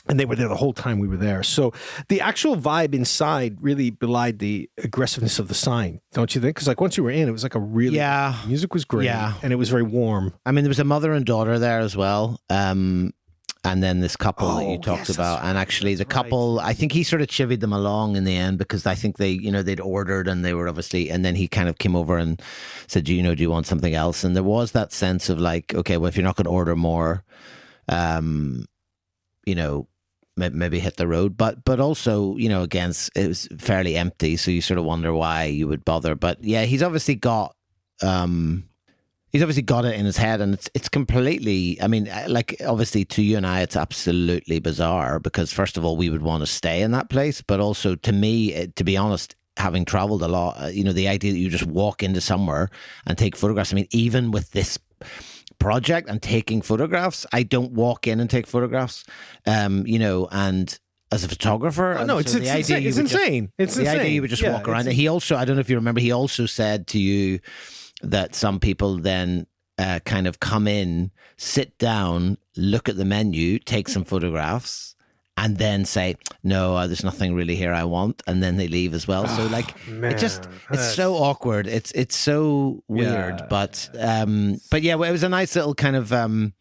And they were there the whole time we were there. So the actual vibe inside really belied the aggressiveness of the sign, don't you think? Because like once you were in, it was like a really music was great, and it was very warm. I mean, there was a mother and daughter there as well. And then this couple that you talked about. And actually the couple, I think he sort of chivied them along in the end because I think they, they'd ordered and they were obviously, and then he kind of came over and said, do you want something else? And there was that sense of like, okay, well, if you're not going to order more, maybe hit the road. But also, again, it was fairly empty. So you sort of wonder why you would bother. But yeah, he's obviously got it in his head, and it's completely, I mean, like obviously to you and I it's absolutely bizarre because first of all we would want to stay in that place, but also to me, to be honest, having traveled a lot, the idea that you just walk into somewhere and take photographs. I mean, even with this project and taking photographs, I don't walk in and take photographs, and as a photographer, no, it's insane. It's insane. It's the idea you would just walk around. He also, I don't know if you remember, he also said to you that some people then kind of come in, sit down, look at the menu, take some photographs, and then say, no, there's nothing really here I want, and then they leave as well. So like, it's so awkward. It's so weird, but yeah, well, it was a nice little kind of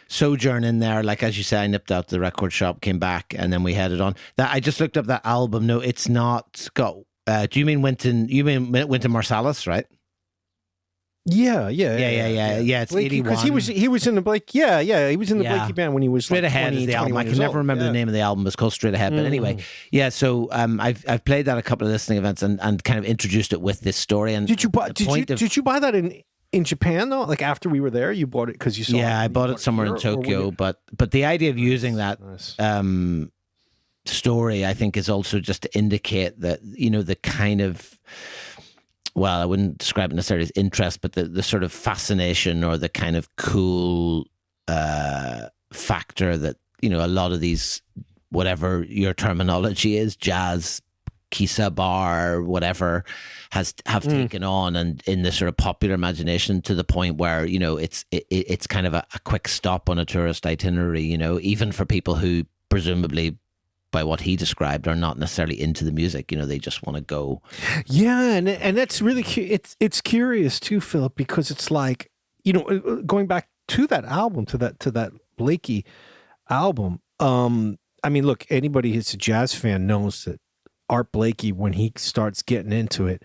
sojourn in there. Like, as you say, I nipped out to the record shop, came back, and then we headed on. That I just looked up that album. No, it's not got, do you mean Wynton Marsalis, right? Yeah. It's 81 because he was in the Blake. He was in the Blakey band when he was Straight like Ahead 20, is the album. I can never remember the name of the album. It's called Straight Ahead. But anyway, so I've played that at a couple of listening events and kind of introduced it with this story. And did you buy that in Japan though? Like after we were there, you bought it because you saw. Yeah, I bought it somewhere in Tokyo. But the idea of using that story, I think, is also just to indicate that the kind of, well, I wouldn't describe it necessarily as interest, but the sort of fascination or the kind of cool factor that, a lot of these, whatever your terminology is, jazz, kissa, bar, whatever, have taken on, and in the sort of popular imagination to the point where, it's kind of a quick stop on a tourist itinerary, even for people who presumably, by what he described, are not necessarily into the music. They just want to go. Yeah, and that's really it's curious too, Philip, because it's like, going back to that album, to that Blakey album. I mean, look, anybody who's a jazz fan knows that Art Blakey, when he starts getting into it,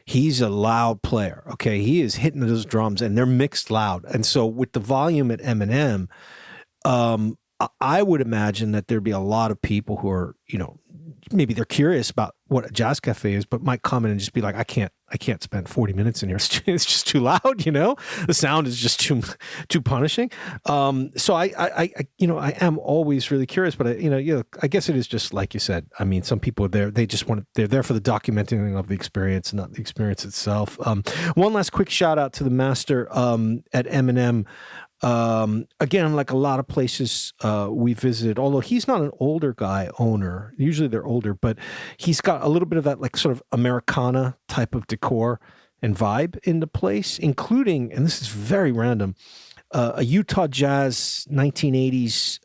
he's a loud player. Okay, he is hitting those drums, and they're mixed loud. And so with the volume at Eminem, I would imagine that there'd be a lot of people who are, maybe they're curious about what a jazz cafe is, but might come in and just be like, I can't spend 40 minutes in here. It's just too loud, the sound is just too punishing. So I am always really curious, but I guess it is just like you said. I mean, some people are there, they're there for the documenting of the experience, not the experience itself. One last quick shout out to the master at Eminem. Again, like a lot of places we visited, although he's not an older guy owner, usually they're older, but he's got a little bit of that like sort of Americana type of decor and vibe in the place, including, and this is very random, a Utah Jazz 1980s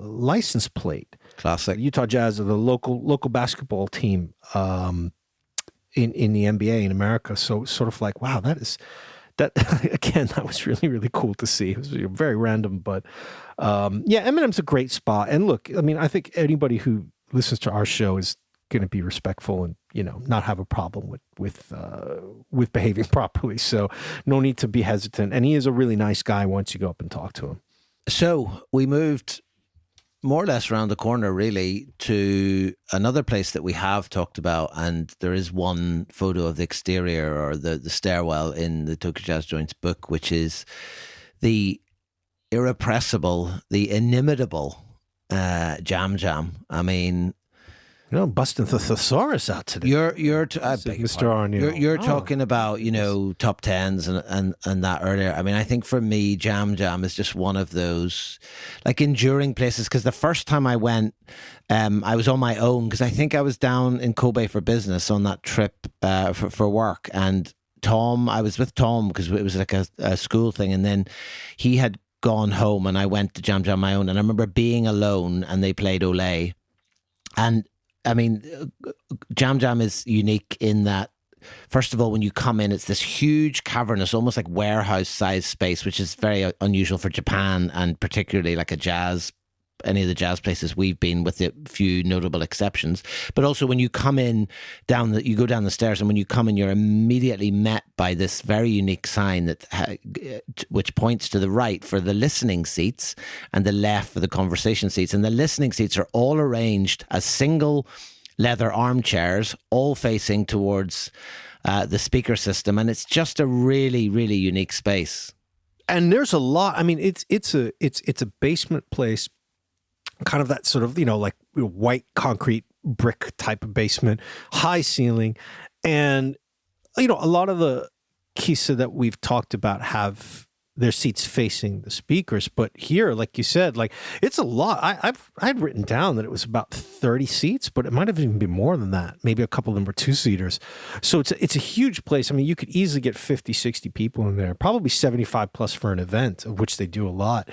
license plate. Classic. Utah Jazz are the local basketball team in the NBA in America. So sort of like, wow, that again, that was really, really cool to see. It was very random, but Eminem's a great spot. And look, I mean, I think anybody who listens to our show is going to be respectful and not have a problem with behaving properly. So no need to be hesitant. And he is a really nice guy once you go up and talk to him. So we moved more or less around the corner, really, to another place that we have talked about, and there is one photo of the exterior or the stairwell in the Tokyo Jazz Joints book, which is the irrepressible, the inimitable Jam Jam. I mean, busting the thesaurus out today. You're Mr. Arneal. You're talking about, top tens and that earlier. I mean, I think for me, Jam Jam is just one of those like enduring places. Because the first time I went, I was on my own because I think I was down in Kobe for business on that trip for work, and Tom. I was with Tom because it was like a school thing, and then he had gone home, and I went to Jam Jam my own. And I remember being alone, and they played Olay. And I mean, Jam Jam is unique in that, first of all, when you come in, it's this huge, cavernous, almost like warehouse-sized space, which is very unusual for Japan, and particularly like any of the jazz places we've been, with a few notable exceptions. But also when you come in you go down the stairs, and when you come in, you're immediately met by this very unique sign which points to the right for the listening seats and the left for the conversation seats. And the listening seats are all arranged as single leather armchairs, all facing towards the speaker system. And it's just a really, really unique space. And there's a lot. I mean, it's a basement place, kind of that sort of, like white concrete brick type of basement, high ceiling. And, a lot of the kissa that we've talked about have their seats facing the speakers. But here, like you said, like it's a lot. I'd written down that it was about 30 seats, but it might have even been more than that. Maybe a couple of them were two-seaters. So it's a huge place. I mean, you could easily get 50, 60 people in there, probably 75 plus for an event, of which they do a lot.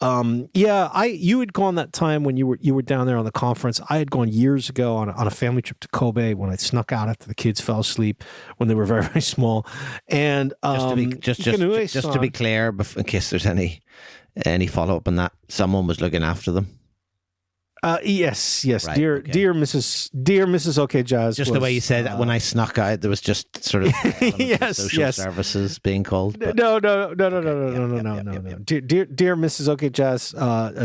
You had gone that time when you were down there on the conference. I had gone years ago on a family trip to Kobe when I snuck out after the kids fell asleep when they were very, very small. And just to be clear, in case there's any follow up on that, someone was looking after them. Yes, right, dear okay. dear Mrs. OK Jazz. Just the way you said when I snuck out, there was just sort of social services being called. But... No. Dear Mrs. OK Jazz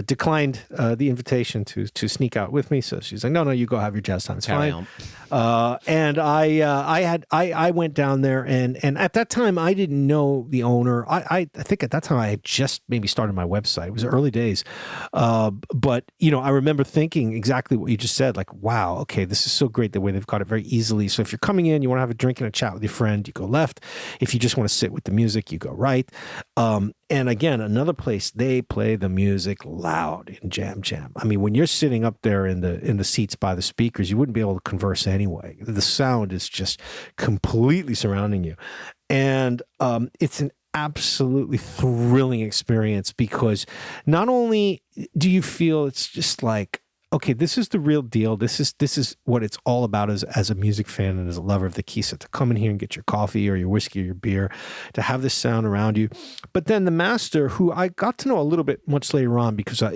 declined the invitation to sneak out with me. So she's like, no, you go have your jazz time. It's fine. And I went down there, and at that time I didn't know the owner. I think at that time I had just maybe started my website. It was early days, but I remember thinking exactly what you just said. Like, wow, okay, this is so great the way they've got it very easily. So if you're coming in, you want to have a drink and a chat with your friend, you go left. If you just want to sit with the music, you go right. And again, another place, they play the music loud in Jam Jam. I mean, when you're sitting up there in the seats by the speakers, you wouldn't be able to converse anyway. The sound is just completely surrounding you. And it's an absolutely thrilling experience, because not only do you feel it's just like, okay, this is the real deal. This is what it's all about as a music fan and as a lover of the kissa, to come in here and get your coffee or your whiskey or your beer, to have this sound around you. But then the master, who I got to know a little bit much later on, because a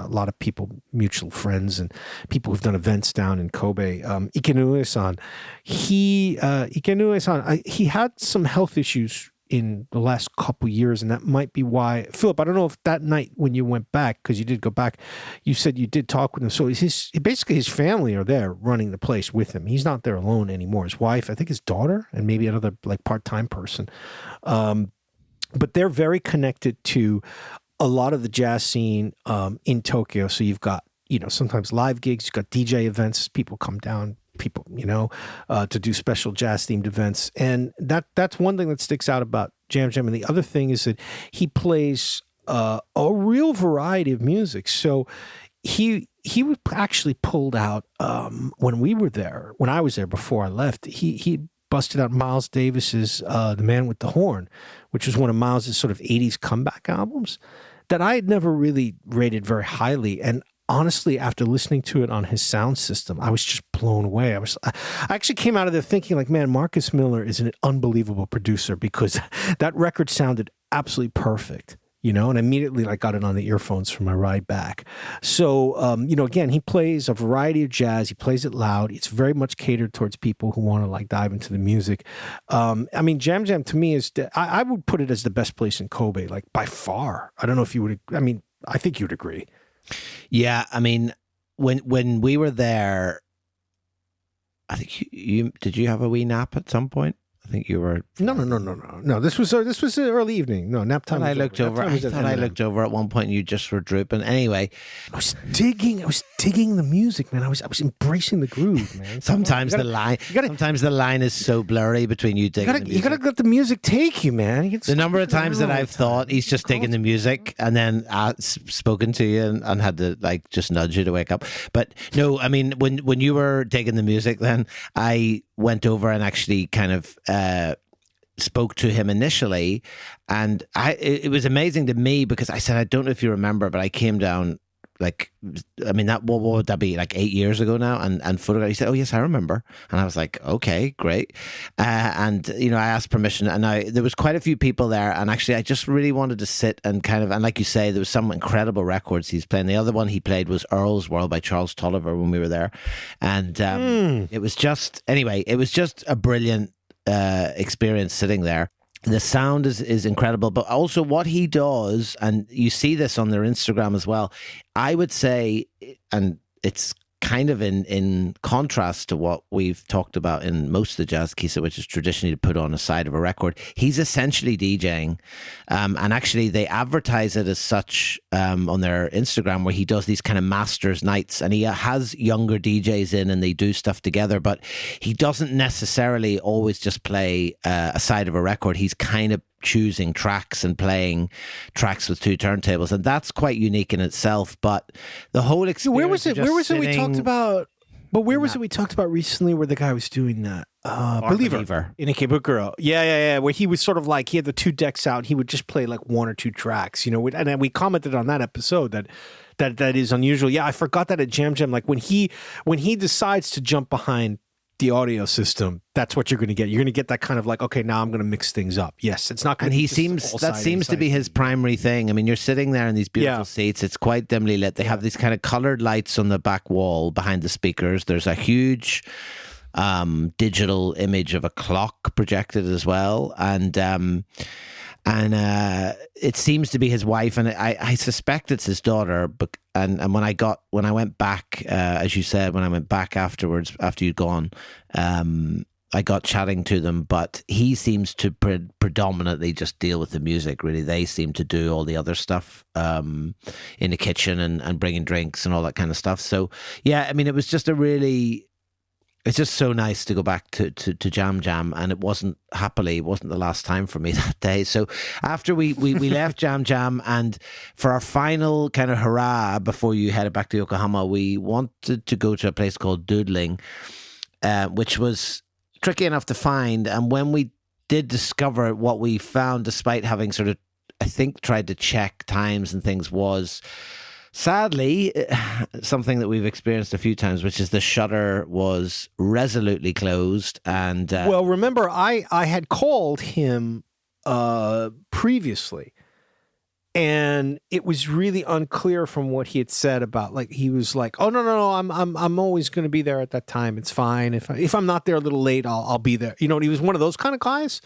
lot of people, mutual friends and people who've done events down in Kobe, Ikenue-san, he had some health issues in the last couple years, and that might be why. Philip, I don't know if that night when you went back, because you did go back, you said you did talk with him. So basically his family are there running the place with him. He's not there alone anymore. His wife, I think his daughter, and maybe another like part-time person. But they're very connected to a lot of the jazz scene in Tokyo. So you've got, sometimes live gigs, you've got DJ events, people come down, to do special jazz themed events. And that's one thing that sticks out about Jam Jam. And the other thing is that he plays a real variety of music. So he actually pulled out, when I was there before I left, he busted out Miles Davis's The Man with the Horn, which was one of Miles's sort of 80s comeback albums that I had never really rated very highly. And honestly, after listening to it on his sound system, I was just blown away. I actually came out of there thinking like, man, Marcus Miller is an unbelievable producer, because that record sounded absolutely perfect, and immediately got it on the earphones for my ride back. So, again, he plays a variety of jazz. He plays it loud. It's very much catered towards people who want to dive into the music. I mean, Jam Jam to me is, I would put it as the best place in Kobe, by far. I don't know if you would, I think you'd agree. Yeah, I mean, when we were there, I think did you have a wee nap at some point? I think you were. No. This was early evening. No, nap time. I looked over. I thought I looked over at one point, and you just were drooping. Anyway, I was digging the music, man. I was embracing the groove, man. Sometimes the line is so blurry between you digging the music. You gotta let the music take you, man. The number of times that I've thought he's just digging the music, and then spoken to you and had to just nudge you to wake up. But no, I mean, when you were digging the music, then I went over and actually kind of spoke to him initially, and it was amazing to me because I said, I don't know if you remember, but I came down like, I mean, that what would that be, like 8 years ago now, and photographed. He said, oh yes, I remember. And I was like, okay, great. And I asked permission, and there was quite a few people there, and actually I just really wanted to sit and kind of, and like you say, there was some incredible records he's playing. The other one he played was Earl's World by Charles Tolliver when we were there, and it was just a brilliant experience sitting there. The sound is incredible, but also what he does, and you see this on their Instagram as well, I would say, and it's kind of in contrast to what we've talked about in most of the Jazz Kissa, which is traditionally to put on a side of a record. He's essentially DJing, and actually they advertise it as such on their Instagram, where he does these kind of masters nights, and he has younger DJs in and they do stuff together, but he doesn't necessarily always just play a side of a record. He's kind of choosing tracks and playing tracks with two turntables, and that's quite unique in itself. But the whole experience, where was it we talked about? But where was it we talked about recently where the guy was doing that? Believer in a K-Book Girl. Yeah. Where he was sort of like, he had the two decks out and he would just play like one or two tracks, and then we commented on that episode that is unusual. Yeah, I forgot that at Jam Jam, like when he decides to jump behind the audio system, that's what you're going to get. You're going to get that kind of like, okay, now I'm going to mix things up. Yes, it's not going to. And that seems to be his primary thing. I mean, you're sitting there in these beautiful seats. It's quite dimly lit. They have these kind of colored lights on the back wall behind the speakers. There's a huge digital image of a clock projected as well, and it seems to be his wife, and I suspect it's his daughter. But and when I went back, as you said, when I went back afterwards, after you'd gone, I got chatting to them. But he seems to predominantly just deal with the music. Really, they seem to do all the other stuff in the kitchen and bringing drinks and all that kind of stuff. So yeah, I mean, it was just it's just so nice to go back to Jam Jam, and it wasn't the last time for me that day. So after we left Jam Jam, and for our final kind of hurrah before you headed back to Yokohama, we wanted to go to a place called Doodling, which was tricky enough to find. And when we did discover, what we found, despite having sort of, I think, tried to check times and things, was sadly something that we've experienced a few times, which is the shutter was resolutely closed. And well, remember, I had called him previously, and it was really unclear from what he had said about, like, he was like, oh no, I'm always going to be there at that time, it's fine, if I'm not there a little late, I'll be there, he was one of those kind of guys.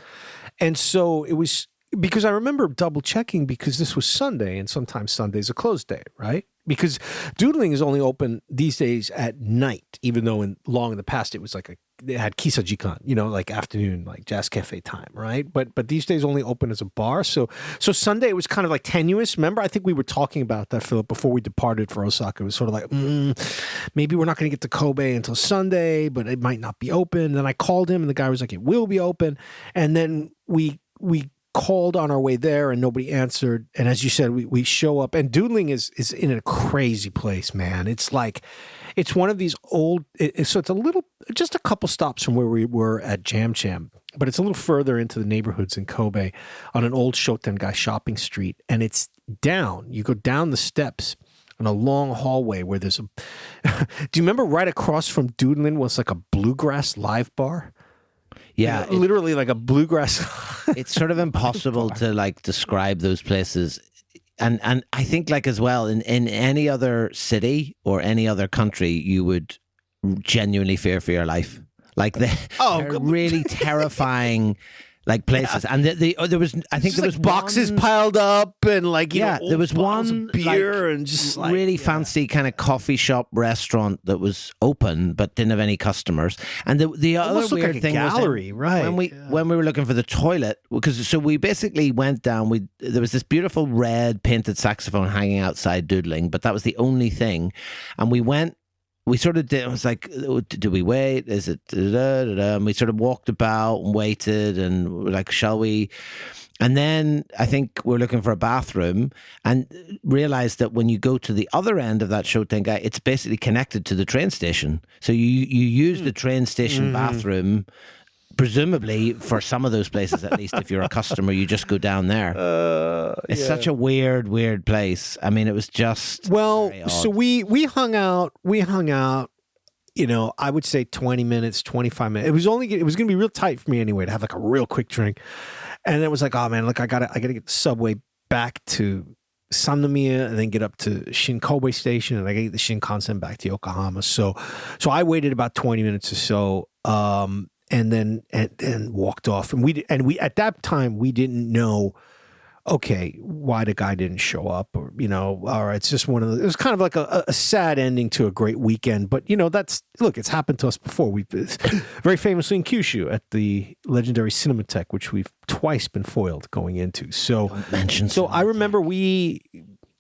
And so it was, because I remember double checking, because this was Sunday, and sometimes Sunday's a closed day, right? Because Doodling is only open these days at night, even though in the past it was like they had kissa jikan, like afternoon, like jazz cafe time, right? But these days only open as a bar. So Sunday it was kind of like tenuous. Remember, I think we were talking about that, Philip, before we departed for Osaka. It was sort of like, maybe we're not going to get to Kobe until Sunday, but it might not be open. Then I called him, and the guy was like, it will be open. And then we called on our way there, and nobody answered. And as you said, we show up, and Doodling is in a crazy place, man. It's like, it's one of these old, so it's just a couple stops from where we were at Jam Jam, but it's a little further into the neighborhoods in Kobe on an old Shotengai shopping street. And it's you go down the steps on a long hallway where there's do you remember right across from Doodling was like a bluegrass live bar? Yeah, literally like a bluegrass. It's sort of impossible to like describe those places, and I think, like, as well, in any other city or any other country, you would genuinely fear for your life. Like they're really terrifying. Like places, and there was, I think, there was boxes piled up, and like there was one beer, and just like, really fancy kind of coffee shop restaurant that was open but didn't have any customers. And the other weird like thing gallery, was right? When we were looking for the toilet, because we basically went down. There was this beautiful red painted saxophone hanging outside Doodling, but that was the only thing. And we went. We sort of did. I was like, do we wait? Is it? And we sort of walked about and waited, and we're like, shall we? And then I think we're looking for a bathroom, and realized that when you go to the other end of that Shotengai, it's basically connected to the train station. So you use the train station bathroom presumably for some of those places, at least if you're a customer, you just go down there. It's such a weird place. I mean, it was just very odd. So we hung out. You know, I would say 20 minutes, 25 minutes. It was going to be real tight for me anyway to have like a real quick drink. And it was like, oh man, look, I gotta get the subway back to Sannomiya and then get up to Shinkobe Station, and I get the Shinkansen back to Yokohama. So I waited about 20 minutes or so, and then walked off. And we at that time we didn't know, okay, why the guy didn't show up, or, you know, or it's just one of the, it was kind of like a sad ending to a great weekend. But, you know, look, it's happened to us before. We've very famously in Kyushu at the legendary Cinematheque, which we've twice been foiled going into. So I remember we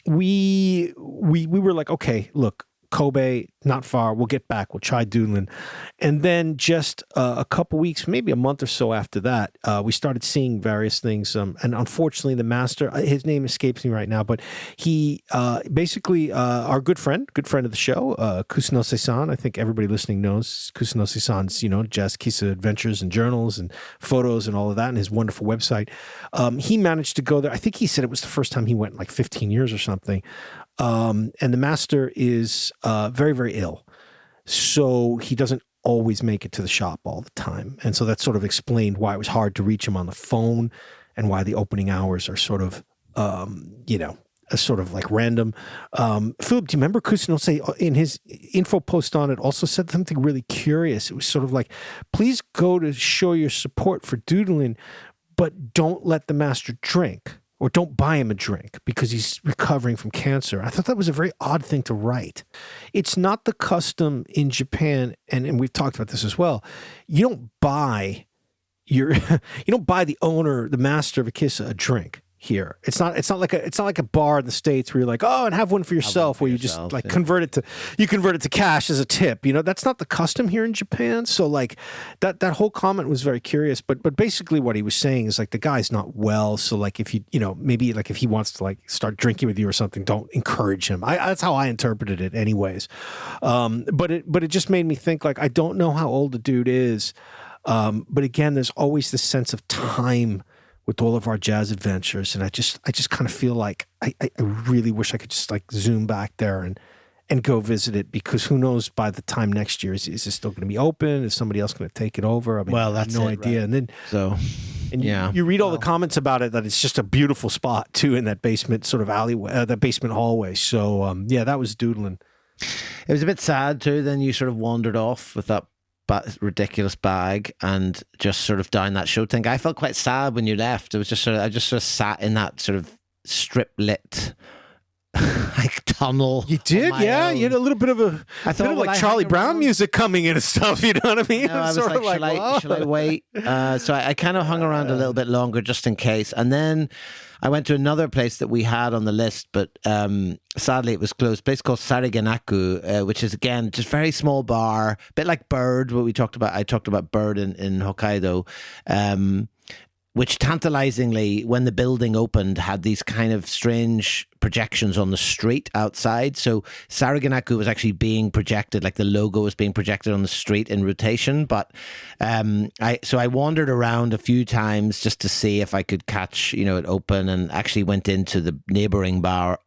were like, okay, look, Kobe, not far. We'll get back. We'll try doodling. And then just a couple weeks, maybe a month or so after that, we started seeing various things. And unfortunately, the master, his name escapes me right now, but he basically, our good friend of the show, Kusanose-san, I think everybody listening knows Kusanose-san's, you know, jazz kissa adventures and journals and photos and all of that, and his wonderful website. He managed to go there. I think he said it was the first time he went in like 15 years or something. And the master is very, very ill. So he doesn't always make it to the shop all the time. And so that sort of explained why it was hard to reach him on the phone and why the opening hours are sort of, sort of like random. Philip, do you remember Kusanose in his info post on it also said something really curious? It was sort of like, please go to show your support for doodling, but don't let the master drink. Or don't buy him a drink because he's recovering from cancer. I thought that was a very odd thing to write. It's not the custom in Japan, and we've talked about this as well. You don't buy you don't buy the owner, the master of a kissa, a drink here. It's not like a bar in the States where you're like, oh, and have one for yourself, where you just like convert it to cash as a tip. You know, that's not the custom here in Japan. So like that whole comment was very curious. But basically what he was saying is like the guy's not well. So like if maybe like if he wants to like start drinking with you or something, don't encourage him. That's how I interpreted it anyways. But it just made me think, like, I don't know how old the dude is. But again, there's always this sense of time with all of our jazz adventures. And I just kind of feel like I really wish I could just like zoom back there and go visit it, because who knows by the time next year, is it still going to be open? Is somebody else going to take it over? I mean, well, I have no idea. Right. And then, you read all the comments about it, that it's just a beautiful spot too, in that basement sort of alleyway, that basement hallway. So that was doodling. It was a bit sad too. Then you sort of wandered off with that ridiculous bag and just sort of down that show thing. I felt quite sad when you left. It was just I just sort of sat in that sort of strip lit like tunnel. You did, yeah. Own. You had a little bit of I thought like Charlie Brown music coming in and stuff. You know what I mean? No, I was like, shall I wait? So I kind of hung around a little bit longer just in case, and then I went to another place that we had on the list, but sadly it was closed. A place called Sarigenaku, which is again just very small bar, a bit like Bird. What we talked about, I talked about Bird in Hokkaido. Which tantalizingly, when the building opened, had these kind of strange projections on the street outside. So Sarigenaku was actually being projected, like the logo was being projected on the street in rotation. But I wandered around a few times just to see if I could catch, it open, and actually went into the neighboring bar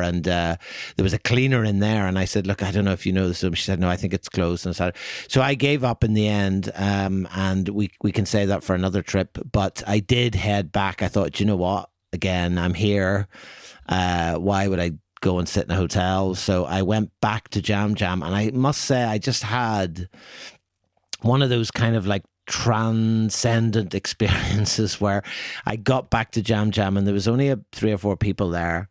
and there was a cleaner in there. And I said, look, I don't know if you know this. She said, no, I think it's closed. And so I gave up in the end, and we can say that for another trip. But I did head back. I thought, you know what? Again, I'm here. Why would I go and sit in a hotel? So I went back to Jam Jam, and I must say I just had one of those kind of like transcendent experiences where I got back to Jam Jam and there was only 3 or 4 people there.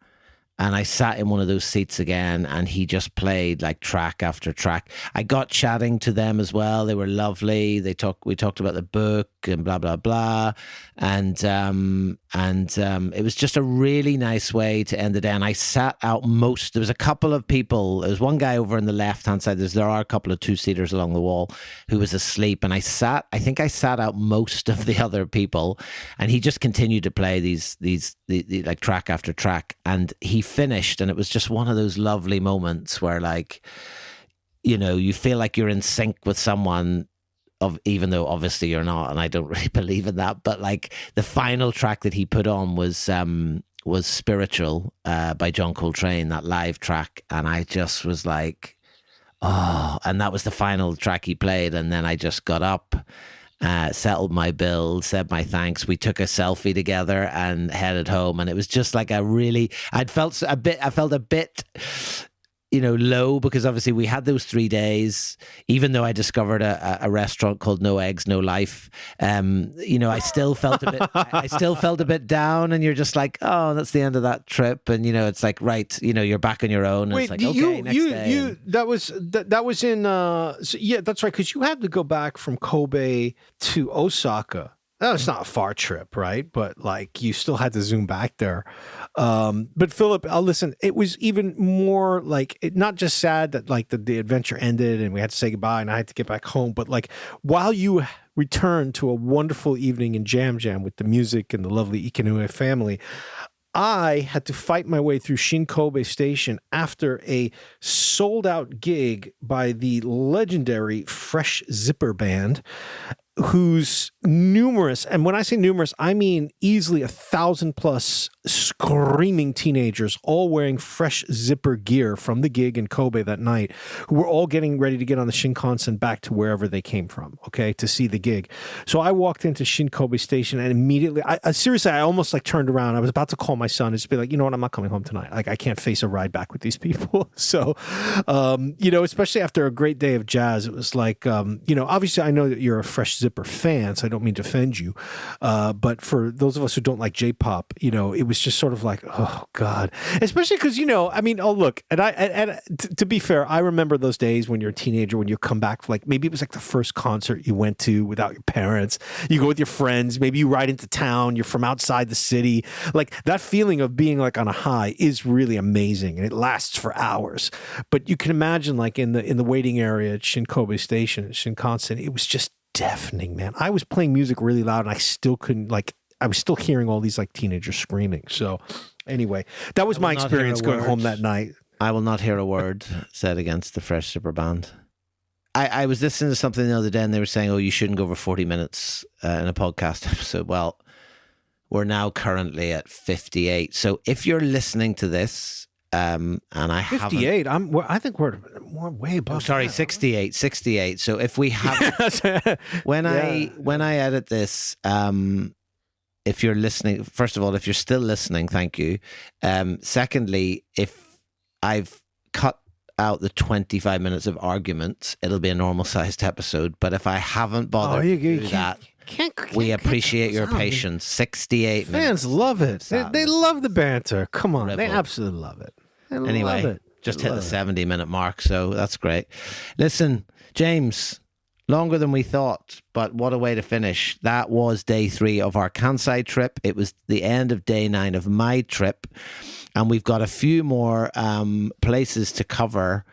And I sat in one of those seats again, and he just played like track after track. I got chatting to them as well. They were lovely. We talked about the book and blah, blah, blah. And it was just a really nice way to end the day. And I sat out there was a couple of people. There was one guy over on the left-hand side. There are a couple of 2-seaters along the wall who was asleep. And I think I sat out most of the other people. And he just continued to play these like track after track. And he finished, and it was just one of those lovely moments where, like, you feel like you're in sync with someone of, even though obviously you're not, and I don't really believe in that, but like the final track that he put on was Spiritual by John Coltrane, that live track, and I just was like, oh, and that was the final track he played, and then I just got up, settled my bill, said my thanks. We took a selfie together and headed home, and it was just like I felt a bit, low, because obviously we had those 3 days, even though I discovered a restaurant called No Eggs, No Life. I still felt a bit down, and you're just like, oh, that's the end of that trip. And, it's like, right, you're back on your own. And Wait, it's like, okay, next day. That was in, yeah, that's right. Cause you had to go back from Kobe to Osaka. That was not a far trip, right? But like you still had to zoom back there. But Philip, listen, it was even more like not just sad that like the adventure ended and we had to say goodbye and I had to get back home, but like while you returned to a wonderful evening in Jam Jam with the music and the lovely Ikanue family, I had to fight my way through Shin-Kobe Station after a sold-out gig by the legendary Fresh Zipper Band, who's numerous, and when I say numerous, I mean easily 1,000+ screaming teenagers, all wearing Fresh Zipper gear from the gig in Kobe that night, who were all getting ready to get on the Shinkansen back to wherever they came from, okay, to see the gig. So I walked into Shin-Kobe Station and immediately, seriously, I almost like turned around. I was about to call my son and just be like, you know what, I'm not coming home tonight. Like, I can't face a ride back with these people. So, especially after a great day of jazz, it was like, obviously I know that you're a Fresh Zipper fan, so I don't mean to offend you. But for those of us who don't like J-pop, it was just sort of like, oh God, especially because, look, and to be fair, I remember those days when you're a teenager, when you come back, like maybe it was like the first concert you went to without your parents, you go with your friends, maybe you ride into town, you're from outside the city. Like that feeling of being like on a high is really amazing and it lasts for hours. But you can imagine like in the waiting area at Shin-Kobe Station, at Shinkansen, it was just deafening, man. I was playing music really loud and I still couldn't, like, I was still hearing all these like teenagers screaming. So anyway, that was my experience going home that night. I will not hear a word said against the Fresh Zipper Band. I was listening to something the other day and they were saying, oh, you shouldn't go over 40 minutes in a podcast episode. Well, we're now currently at 58. So if you're listening to this, and I 58. I think we're way above. Oh, sorry, 68. So if we have, when I edit this, if you're listening, first of all, if you're still listening, thank you. Secondly, if I've cut out the 25 minutes of arguments, it'll be a normal sized episode. But if I haven't bothered to do that, we appreciate your patience. 68 minutes. Fans love it. They love the banter. Come on. They absolutely love it. Anyway, just hit the 70-minute mark, so that's great. Listen, James, longer than we thought, but what a way to finish. That was day 3 of our Kansai trip. It was the end of day 9 of my trip, and we've got a few more places to cover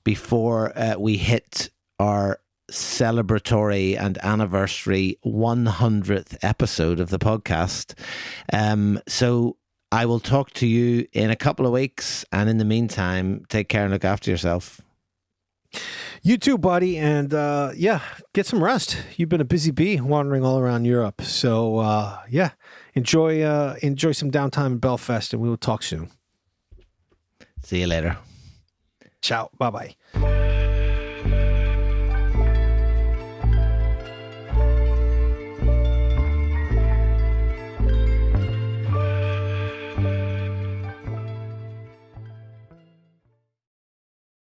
before we hit our celebratory and anniversary 100th episode of the podcast. So I will talk to you in a couple of weeks, and in the meantime, take care and look after yourself. You too, buddy, and get some rest. You've been a busy bee wandering all around Europe, so enjoy some downtime in Belfast, and we will talk soon. See you later. Ciao. Bye-bye.